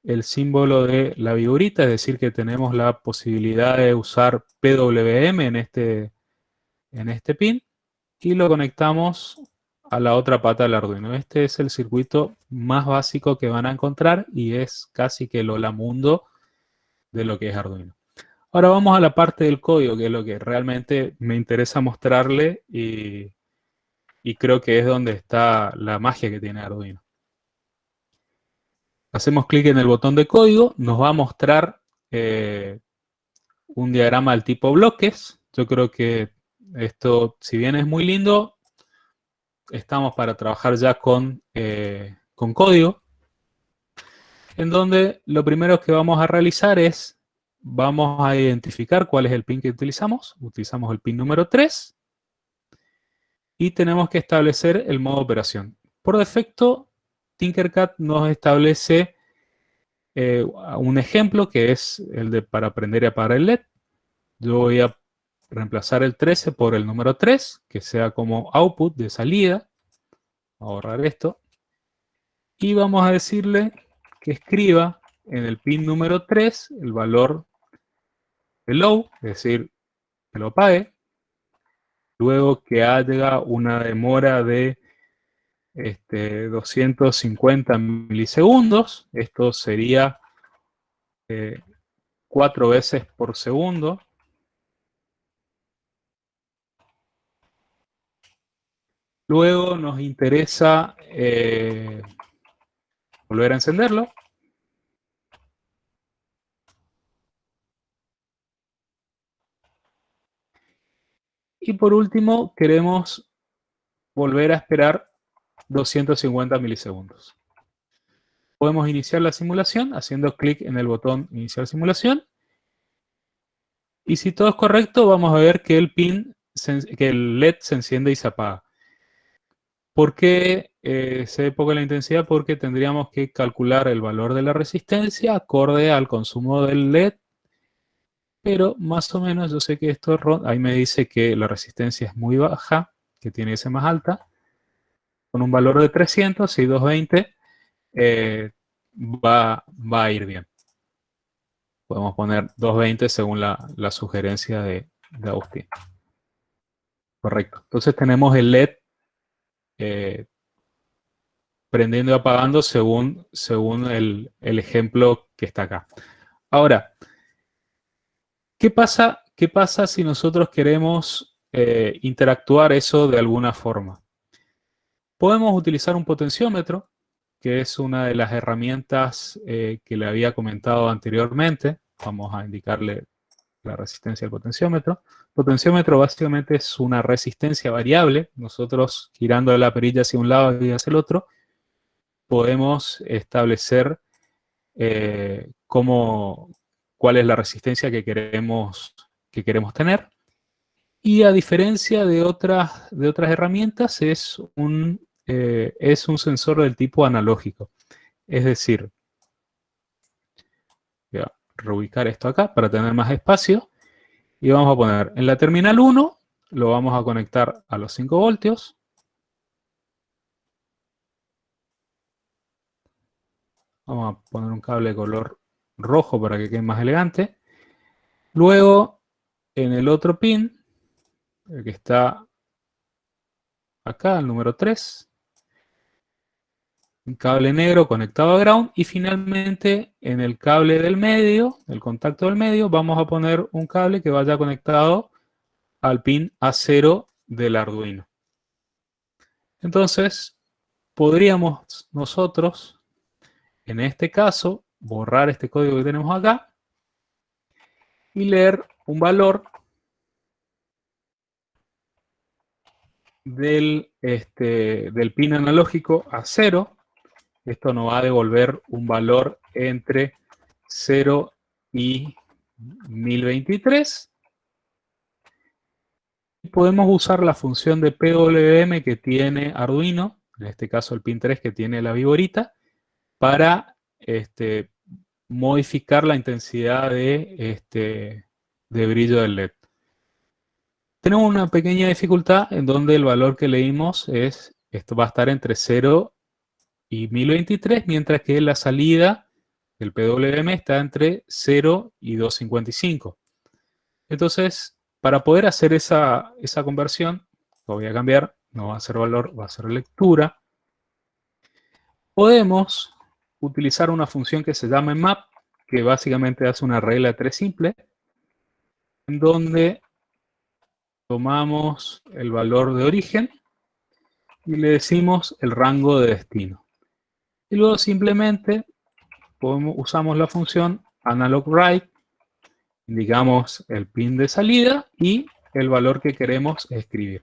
el símbolo de la viborita, es decir, que tenemos la posibilidad de usar PWM en este pin y lo conectamos a la otra pata del Arduino. Este es el circuito más básico que van a encontrar y es casi que el hola mundo de lo que es Arduino. Ahora vamos a la parte del código, que es lo que realmente me interesa mostrarle y creo que es donde está la magia que tiene Arduino. Hacemos clic en el botón de código, nos va a mostrar un diagrama del tipo bloques. Yo creo que esto, si bien es muy lindo, estamos para trabajar ya con código, en donde lo primero que vamos a realizar es, vamos a identificar cuál es el pin que utilizamos. Utilizamos el pin número 3 y tenemos que establecer el modo de operación. Por defecto, Tinkercad nos establece un ejemplo que es el de para aprender y apagar el LED. Yo voy a reemplazar el 13 por el número 3, que sea como output de salida. Vamos a borrar esto. Y vamos a decirle que escriba en el pin número 3 el valor de low, es decir, que lo apague. Luego que haya una demora de 250 milisegundos, esto sería 4 veces por segundo. Luego nos interesa volver a encenderlo. Y por último, queremos volver a esperar 250 milisegundos. Podemos iniciar la simulación haciendo clic en el botón Iniciar simulación. Y si todo es correcto, vamos a ver que que el LED se enciende y se apaga. ¿Por qué se ve poco la intensidad? Porque tendríamos que calcular el valor de la resistencia acorde al consumo del LED. Pero más o menos yo sé que esto, ahí me dice que la resistencia es muy baja, que tiene que ser más alta. Con un valor de 300 y 220 va a ir bien. Podemos poner 220 según la sugerencia de Agustín. Correcto. Entonces tenemos el LED prendiendo y apagando según el ejemplo que está acá. Ahora, ¿qué pasa si nosotros queremos interactuar eso de alguna forma? Podemos utilizar un potenciómetro, que es una de las herramientas que le había comentado anteriormente. Vamos a indicarle la resistencia del potenciómetro. El potenciómetro básicamente es una resistencia variable. Nosotros, girando la perilla hacia un lado y hacia el otro, podemos establecer cuál es la resistencia que queremos tener. Y a diferencia de otras herramientas, es un sensor del tipo analógico. Es decir, voy a reubicar esto acá para tener más espacio. Y vamos a poner en la terminal 1, lo vamos a conectar a los 5 voltios. Vamos a poner un cable de color rojo para que quede más elegante. Luego, en el otro pin, el que está acá, el número 3, un cable negro conectado a ground. Y finalmente, en el cable del medio, el contacto del medio, vamos a poner un cable que vaya conectado al pin A0 del Arduino. Entonces, podríamos nosotros, en este caso, borrar este código que tenemos acá y leer un valor del pin analógico a 0. Esto nos va a devolver un valor entre 0 y 1023. Podemos usar la función de PWM que tiene Arduino, en este caso el pin 3 que tiene la viborita, para modificar la intensidad de brillo del LED. Tenemos una pequeña dificultad en donde el valor que leímos esto va a estar entre 0 y 1023, mientras que la salida del PWM está entre 0 y 255. Entonces, para poder hacer esa conversión, lo voy a cambiar, no va a ser valor, va a ser lectura. Podemos utilizar una función que se llama map, que básicamente hace una regla de 3 simple, en donde tomamos el valor de origen y le decimos el rango de destino. Y luego simplemente usamos la función analogWrite, indicamos el pin de salida y el valor que queremos escribir.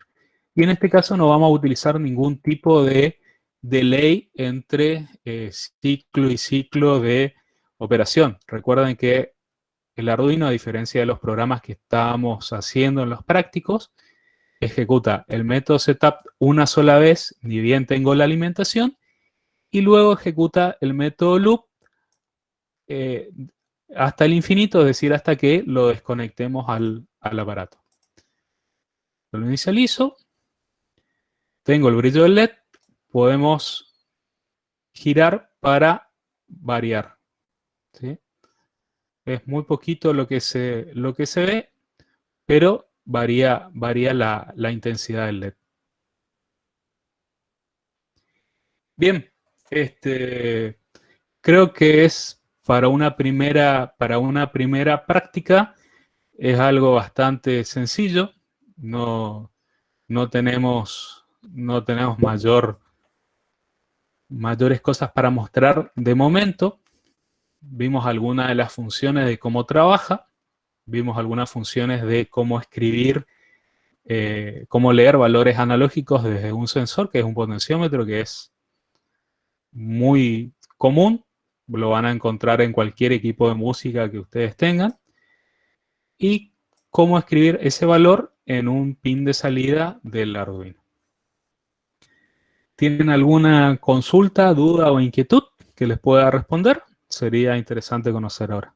Y en este caso no vamos a utilizar ningún tipo de delay entre ciclo y ciclo de operación. Recuerden que el Arduino, a diferencia de los programas que estábamos haciendo en los prácticos, ejecuta el método setup una sola vez, ni bien tengo la alimentación, y luego ejecuta el método loop eh, hasta el infinito, es decir, hasta que lo desconectemos al aparato. Lo inicializo, tengo el brillo del LED, podemos girar para variar, ¿sí? Es muy poquito lo que se ve, pero varía la intensidad del LED. Bien, creo que es para una primera práctica es algo bastante sencillo. No, no tenemos mayores cosas para mostrar de momento. Vimos algunas de las funciones de cómo trabaja, vimos algunas funciones de cómo escribir, cómo leer valores analógicos desde un sensor, que es un potenciómetro, que es muy común, lo van a encontrar en cualquier equipo de música que ustedes tengan, y cómo escribir ese valor en un pin de salida del Arduino. ¿Tienen alguna consulta, duda o inquietud que les pueda responder? Sería interesante conocer ahora.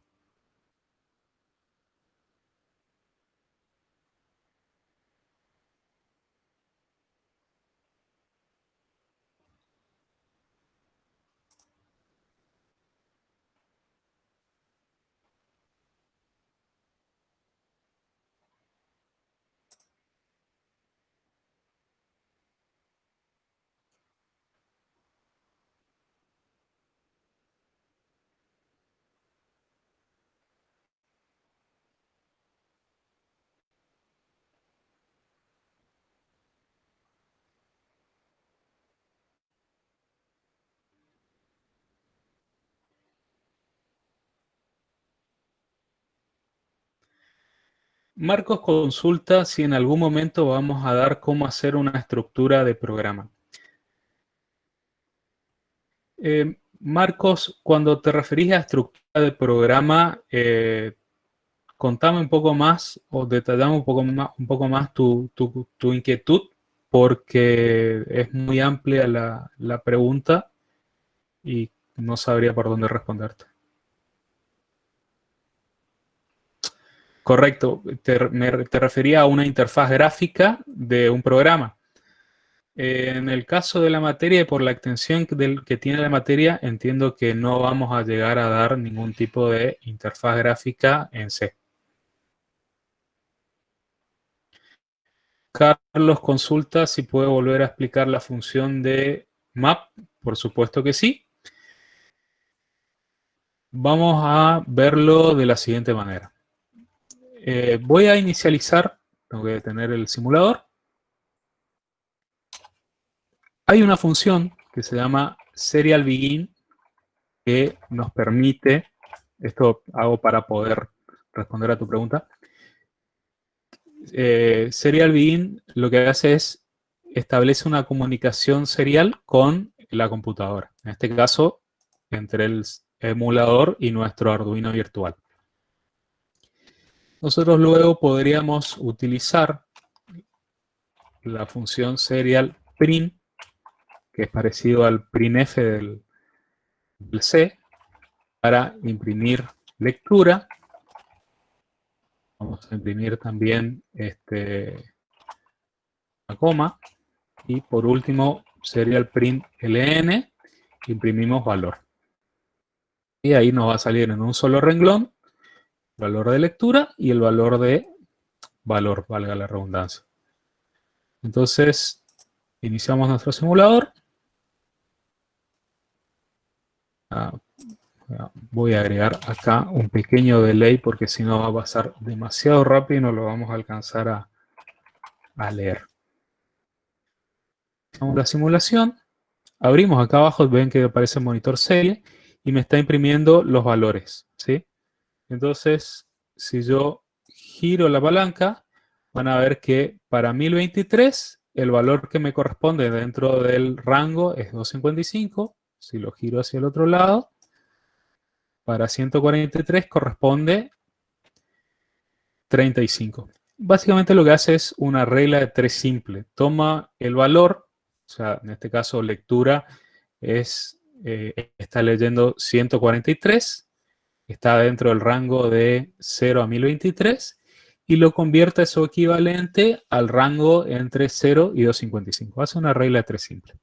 Marcos consulta si en algún momento vamos a dar cómo hacer una estructura de programa. Marcos, cuando te referís a estructura de programa, contame un poco más o detallame un poco más tu inquietud, porque es muy amplia la pregunta y no sabría por dónde responderte. Correcto, te refería a una interfaz gráfica de un programa. En el caso de la materia y por la extensión que tiene la materia, entiendo que no vamos a llegar a dar ningún tipo de interfaz gráfica en C. Carlos consulta si puede volver a explicar la función de map. Por supuesto que sí. Vamos a verlo de la siguiente manera. Voy a inicializar, tengo que detener el simulador. Hay una función que se llama serial begin que nos permite, esto hago para poder responder a tu pregunta, serial begin lo que hace es establece una comunicación serial con la computadora. En este caso, entre el emulador y nuestro Arduino virtual. Nosotros luego podríamos utilizar la función serial print, que es parecido al printf del C, para imprimir lectura. Vamos a imprimir también una coma. Y por último, serial print ln, imprimimos valor. Y ahí nos va a salir en un solo renglón el valor de lectura y el valor de valor, valga la redundancia. Entonces, iniciamos nuestro simulador. Voy a agregar acá un pequeño delay porque si no va a pasar demasiado rápido y no lo vamos a alcanzar a leer. Hacemos la simulación. Abrimos acá abajo, ven que aparece el monitor serie y me está imprimiendo los valores, ¿sí? Entonces, si yo giro la palanca, van a ver que para 1023 el valor que me corresponde dentro del rango es 255. Si lo giro hacia el otro lado, para 143 corresponde 35. Básicamente lo que hace es una regla de 3 simple. Toma el valor, o sea, en este caso lectura está leyendo 143, está dentro del rango de 0 a 1023 y lo convierte a su equivalente al rango entre 0 y 255. Hace una regla de 3 simple.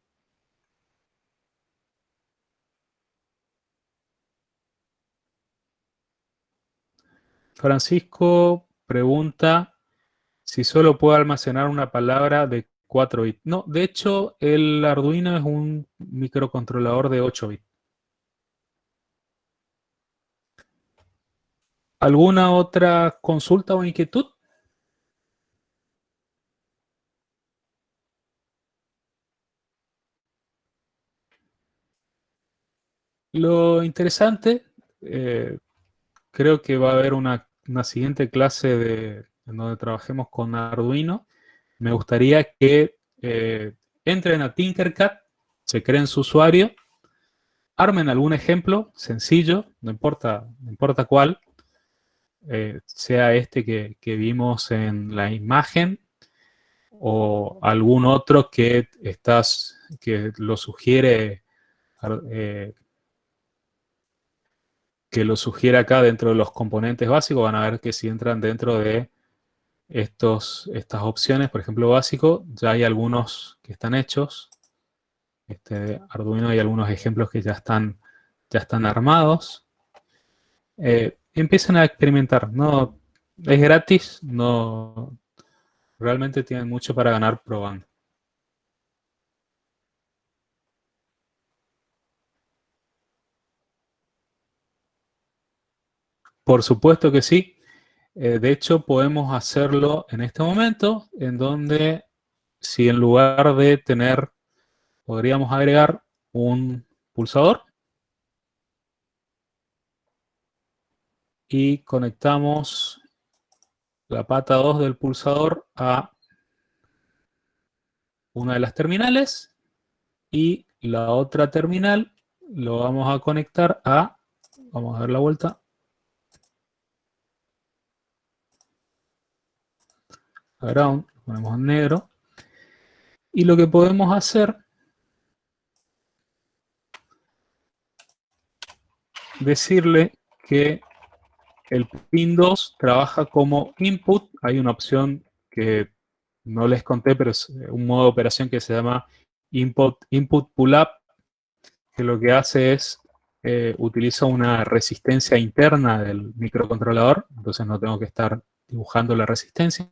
Francisco pregunta si solo puedo almacenar una palabra de 4 bits. No, de hecho, el Arduino es un microcontrolador de 8 bits. ¿Alguna otra consulta o inquietud? Lo interesante, eh, creo que va a haber una siguiente clase en donde trabajemos con Arduino. Me gustaría que entren a Tinkercad, se creen su usuario, armen algún ejemplo sencillo, no importa cuál, sea este que vimos en la imagen o algún otro que lo sugiere, eh, que lo sugiere acá dentro de los componentes básicos. Van a ver que si entran dentro de estas opciones, por ejemplo, básico, ya hay algunos que están hechos. Arduino hay algunos ejemplos que ya están armados. Empiecen a experimentar. No, es gratis, no, realmente tienen mucho para ganar probando. Por supuesto que sí. De hecho, podemos hacerlo en este momento, en donde si en lugar de tener, podríamos agregar un pulsador y conectamos la pata 2 del pulsador a una de las terminales y la otra terminal lo vamos a conectar vamos a dar la vuelta, a ground, lo ponemos en negro. Y lo que podemos hacer, decirle que el pin 2 trabaja como input. Hay una opción que no les conté, pero es un modo de operación que se llama input pull up, que lo que hace es utiliza una resistencia interna del microcontrolador, entonces no tengo que estar dibujando la resistencia.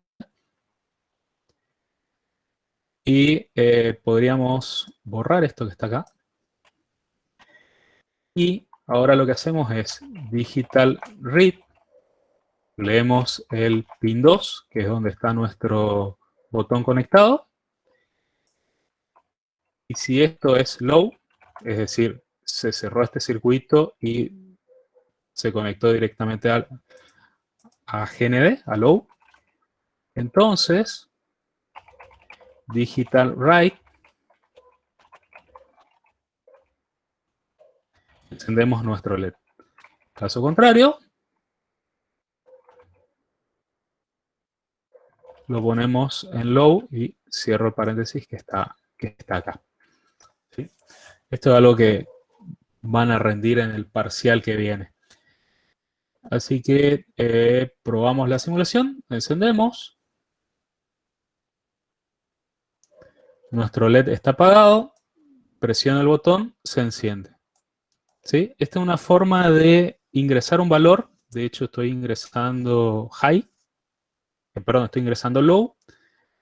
Y podríamos borrar esto que está acá. Y ahora lo que hacemos es digital read. Leemos el pin 2, que es donde está nuestro botón conectado. Y si esto es low, es decir, se cerró este circuito y se conectó directamente a GND, a low, entonces digital write, encendemos nuestro LED. Caso contrario, lo ponemos en low y cierro el paréntesis que está acá. ¿Sí? Esto es algo que van a rendir en el parcial que viene. Así que probamos la simulación, encendemos. Nuestro LED está apagado, presiona el botón, se enciende. ¿Sí? Esta es una forma de ingresar un valor. De hecho, estoy ingresando high, perdón, estoy ingresando low.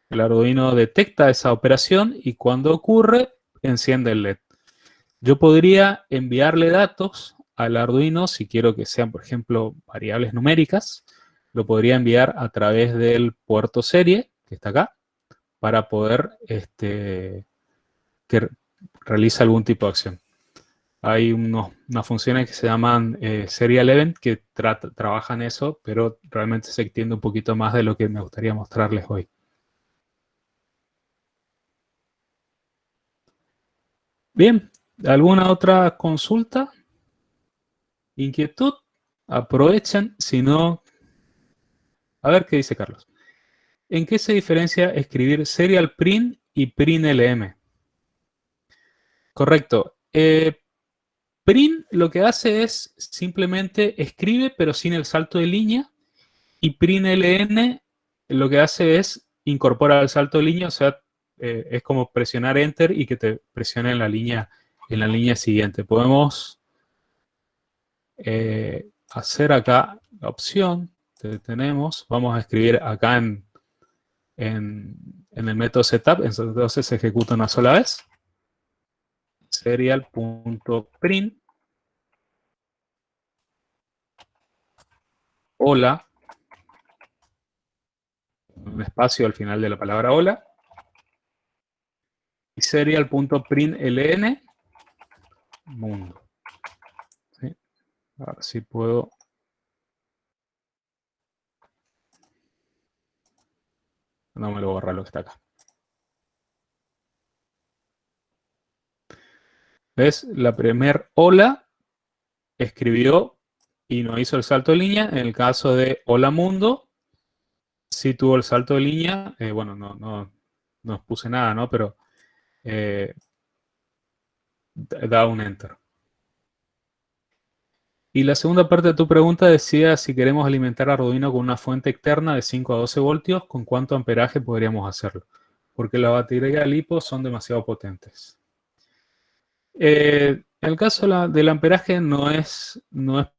El Arduino detecta esa operación y cuando ocurre, enciende el LED. Yo podría enviarle datos al Arduino si quiero que sean, por ejemplo, variables numéricas. Lo podría enviar a través del puerto serie, que está acá, para poder que realice algún tipo de acción. Hay unas funciones que se llaman Serial Event que trabajan eso, pero realmente se extiende un poquito más de lo que me gustaría mostrarles hoy. Bien, ¿alguna otra consulta? ¿Inquietud? Aprovechen, si no, a ver qué dice Carlos. ¿En qué se diferencia escribir serial print y print LM? Correcto. Print lo que hace es simplemente escribe, pero sin el salto de línea. Y print LN lo que hace es incorpora el salto de línea, o sea, es como presionar Enter y que te presione en la línea siguiente. Podemos hacer acá la opción que tenemos. Vamos a escribir acá en el método setup, entonces se ejecuta una sola vez. Serial.print. hola, un espacio al final de la palabra hola, y serial.println mundo. ¿Sí? Ahora sí puedo. No me lo borra lo que está acá. ¿Ves? La primer hola escribió y no hizo el salto de línea. En el caso de hola mundo, sí tuvo el salto de línea. Bueno, no puse nada, ¿no? Pero da un enter. Y la segunda parte de tu pregunta decía si queremos alimentar a Arduino con una fuente externa de 5 a 12 voltios, ¿con cuánto amperaje podríamos hacerlo? Porque las baterías LiPo son demasiado potentes. En el caso del amperaje no es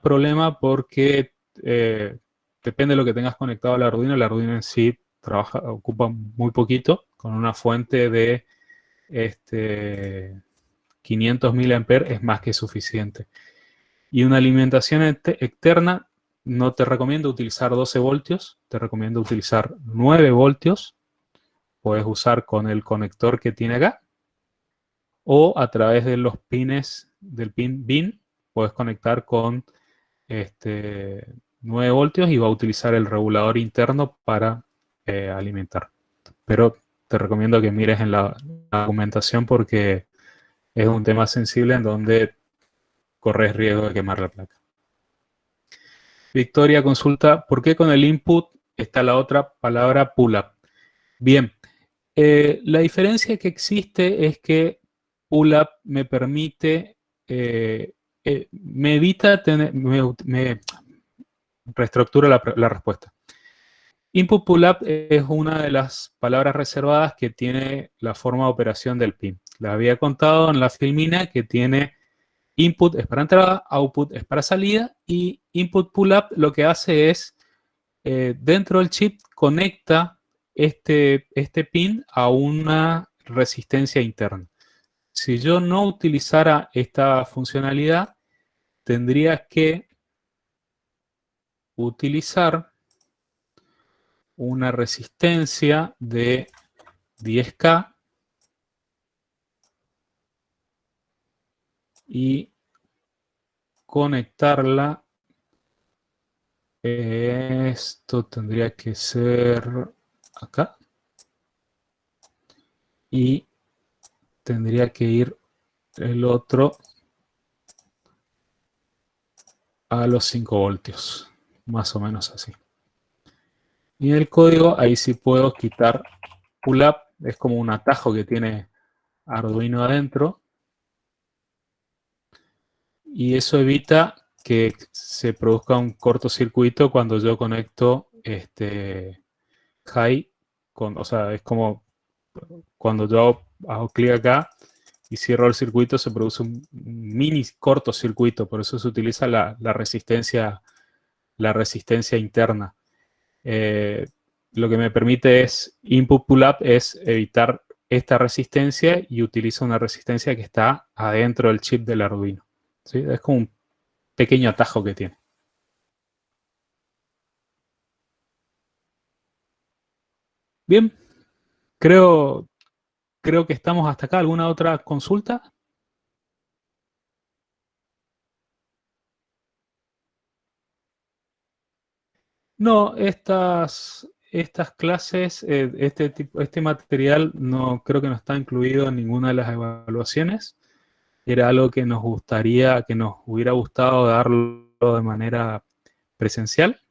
problema porque depende de lo que tengas conectado al Arduino. El Arduino en sí ocupa muy poquito, con una fuente de 500 miliamperes es más que suficiente. Y una alimentación externa, no te recomiendo utilizar 12 voltios, te recomiendo utilizar 9 voltios. Puedes usar con el conector que tiene acá o a través de los pines del pin bin, puedes conectar con 9 voltios y va a utilizar el regulador interno para alimentar. Pero te recomiendo que mires en la argumentación porque es un tema sensible en donde corres riesgo de quemar la placa. Victoria consulta, ¿por qué con el input está la otra palabra pull up? Bien, la diferencia que existe es que pull up me permite, me evita tener, me reestructura la respuesta. Input pull up es una de las palabras reservadas que tiene la forma de operación del pin. Les había contado en la filmina que tiene input es para entrada, output es para salida y input pull up lo que hace es dentro del chip conecta este pin a una resistencia interna. Si yo no utilizara esta funcionalidad, tendría que utilizar una resistencia de 10K y conectarla. Esto tendría que ser acá. Y tendría que ir el otro a los 5 voltios. Más o menos así. Y en el código, ahí sí puedo quitar pull up. Es como un atajo que tiene Arduino adentro. Y eso evita que se produzca un cortocircuito cuando yo conecto high. O sea, es como cuando yo hago clic acá y cierro el circuito, se produce un mini cortocircuito. Por eso se utiliza la resistencia interna. Lo que me permite es input pull up es evitar esta resistencia y utiliza una resistencia que está adentro del chip del Arduino. ¿Sí? Es como un pequeño atajo que tiene. Bien, creo que estamos hasta acá. ¿Alguna otra consulta? No, estas clases, este material no creo que no está incluido en ninguna de las evaluaciones. Era algo que nos hubiera gustado darlo de manera presencial.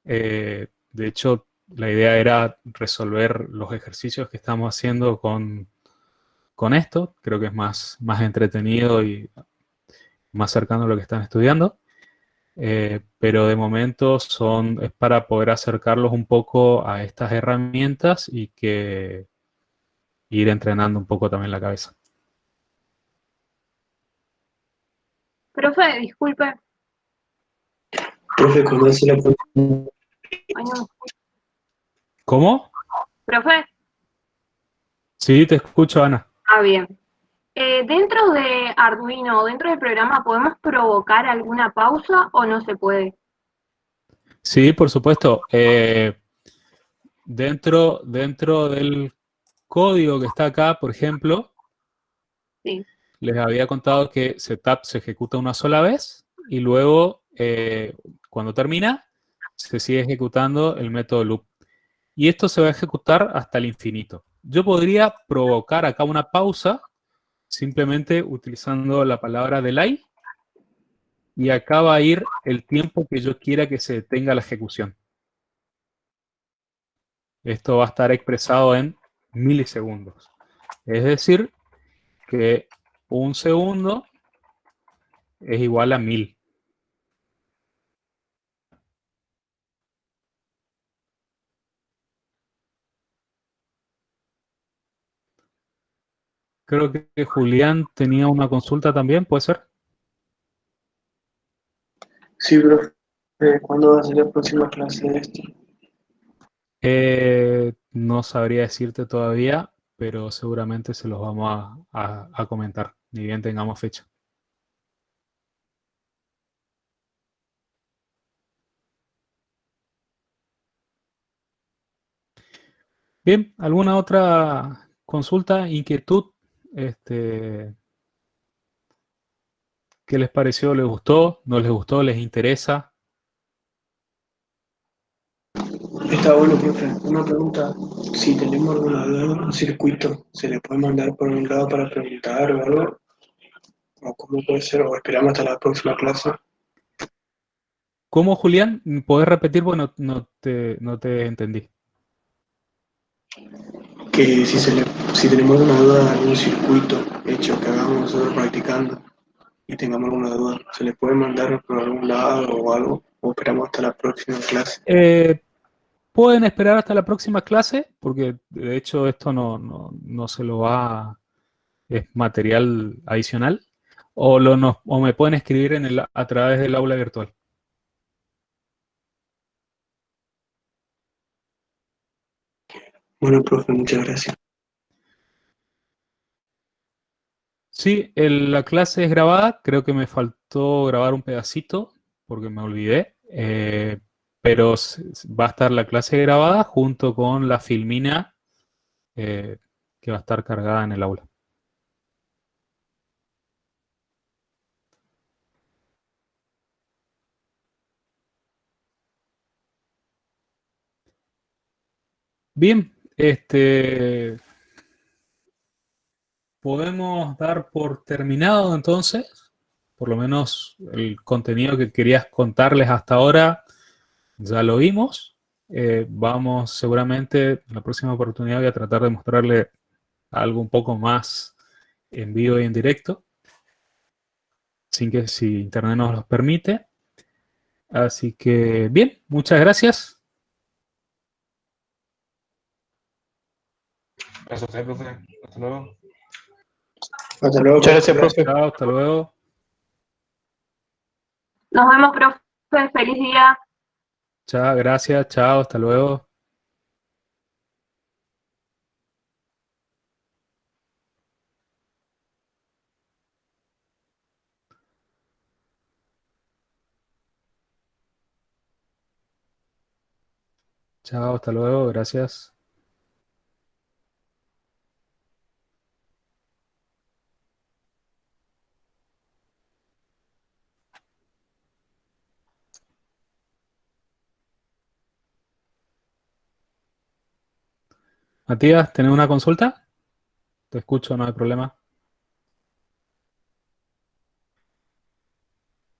De hecho, la idea era resolver los ejercicios que estamos haciendo con esto. Creo que es más entretenido y más cercano a lo que están estudiando. Pero de momento es para poder acercarlos un poco a estas herramientas y que ir entrenando un poco también la cabeza. Profe, disculpe. Profe, cuando hace la pregunta, Ay, no. ¿Cómo? Profe, Sí, te escucho, Ana. bien. Dentro de Arduino, dentro del programa, ¿podemos provocar alguna pausa o no se puede? Sí, por supuesto. Dentro del código que está acá, por ejemplo, Sí. les había contado que setup se ejecuta una sola vez y luego, cuando termina, se sigue ejecutando el método loop. Y esto se va a ejecutar hasta el infinito. Yo podría provocar acá una pausa simplemente utilizando la palabra delay y acá va a ir el tiempo que yo quiera que se detenga la ejecución. Esto va a estar expresado en milisegundos. Es decir, que un segundo es igual a 1000. Creo que Julián tenía una consulta también, ¿puede ser? Sí, profe. ¿Cuándo va a ser la próxima clase de esto? No sabría decirte todavía, pero seguramente se los vamos a comentar, ni bien tengamos fecha. Bien, ¿alguna otra consulta, inquietud? Este, ¿Qué les pareció? ¿Les gustó? ¿No les gustó? ¿Les interesa? Está bueno, profe. Una pregunta. Si tenemos alguna duda en un circuito, ¿se le puede mandar por un lado para preguntar o algo? ¿O cómo puede ser? ¿O esperamos hasta la próxima clase? ¿Cómo, Julián? ¿Podés repetir? Bueno, no te entendí. Que si tenemos alguna duda en un circuito hecho que hagamos nosotros practicando y tengamos alguna duda, ¿se le puede mandar por algún lado o algo? ¿O esperamos hasta la próxima clase? Eh, Pueden esperar hasta la próxima clase, porque de hecho esto no se lo va, es material adicional, o, o me pueden escribir a través del aula virtual. Bueno, profe, muchas gracias. Sí, la clase es grabada, creo que me faltó grabar un pedacito, porque me olvidé, pero va a estar la clase grabada junto con la filmina eh, que va a estar cargada en el aula. Bien, podemos dar por terminado entonces, por lo menos el contenido que querías contarles hasta ahora ya lo vimos. Vamos seguramente en la próxima oportunidad voy a tratar de mostrarle algo un poco más en vivo y en directo, sin que si internet nos lo permite. Así que bien, muchas gracias. Gracias a usted, profe. Hasta luego. Hasta luego, Muchas gracias, profe. profe. Chao, hasta luego. Nos vemos, profe. Feliz día. Chao, gracias, chao, hasta luego. Chao, hasta luego, gracias. Matías, ¿tenés una consulta? Te escucho, no hay problema.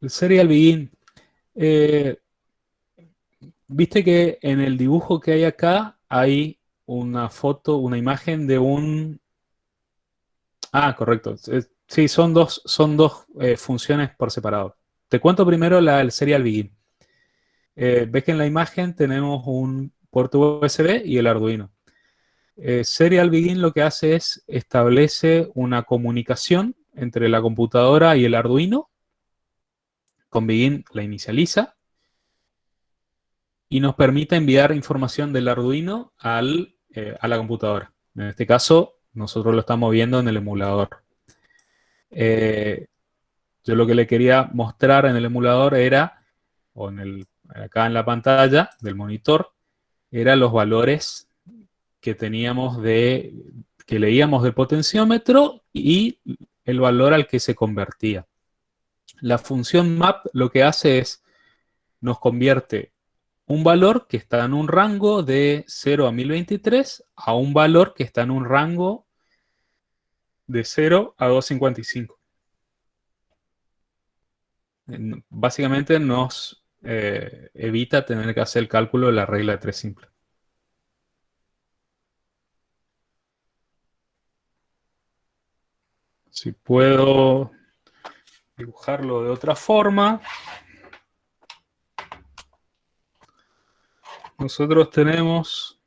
El Serial Begin. Eh, Viste que en el dibujo que hay acá hay una foto, una imagen de un... Ah, correcto. Sí, son dos funciones por separado. Te cuento primero el Serial Begin. Ves que en la imagen tenemos un puerto USB y el Arduino. Serial Begin lo que hace es establece una comunicación entre la computadora y el Arduino. Con Begin la inicializa y nos permite enviar información del Arduino a la computadora. En este caso, nosotros lo estamos viendo en el emulador. Yo lo que le quería mostrar en el emulador era, o acá en la pantalla del monitor, eran los valores que teníamos que leíamos del potenciómetro y el valor al que se convertía. La función map lo que hace es, nos convierte un valor que está en un rango de 0 a 1023 a un valor que está en un rango de 0 a 255. Básicamente nos evita tener que hacer el cálculo de la regla de 3 simple. Si puedo dibujarlo de otra forma, nosotros tenemos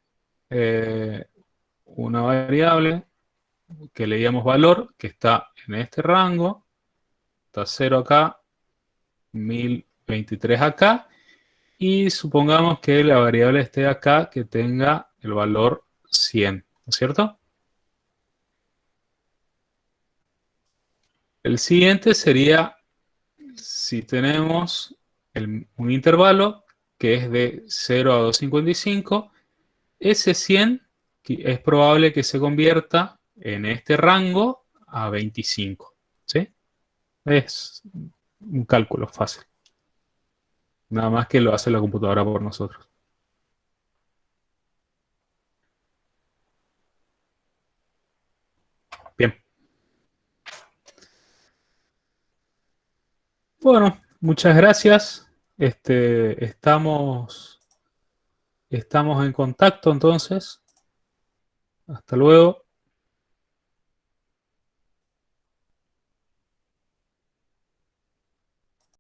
una variable que le llamamos valor, que está en este rango, está 0 acá, 1023 acá, y supongamos que la variable esté acá, que tenga el valor 100, ¿no es cierto? El siguiente sería si tenemos un intervalo que es de 0 a 255, ese 100 es probable que se convierta en este rango a 25, ¿sí? Es un cálculo fácil. Nada más que lo hace la computadora por nosotros. Bien. Bueno, muchas gracias. Estamos en contacto entonces. Hasta luego.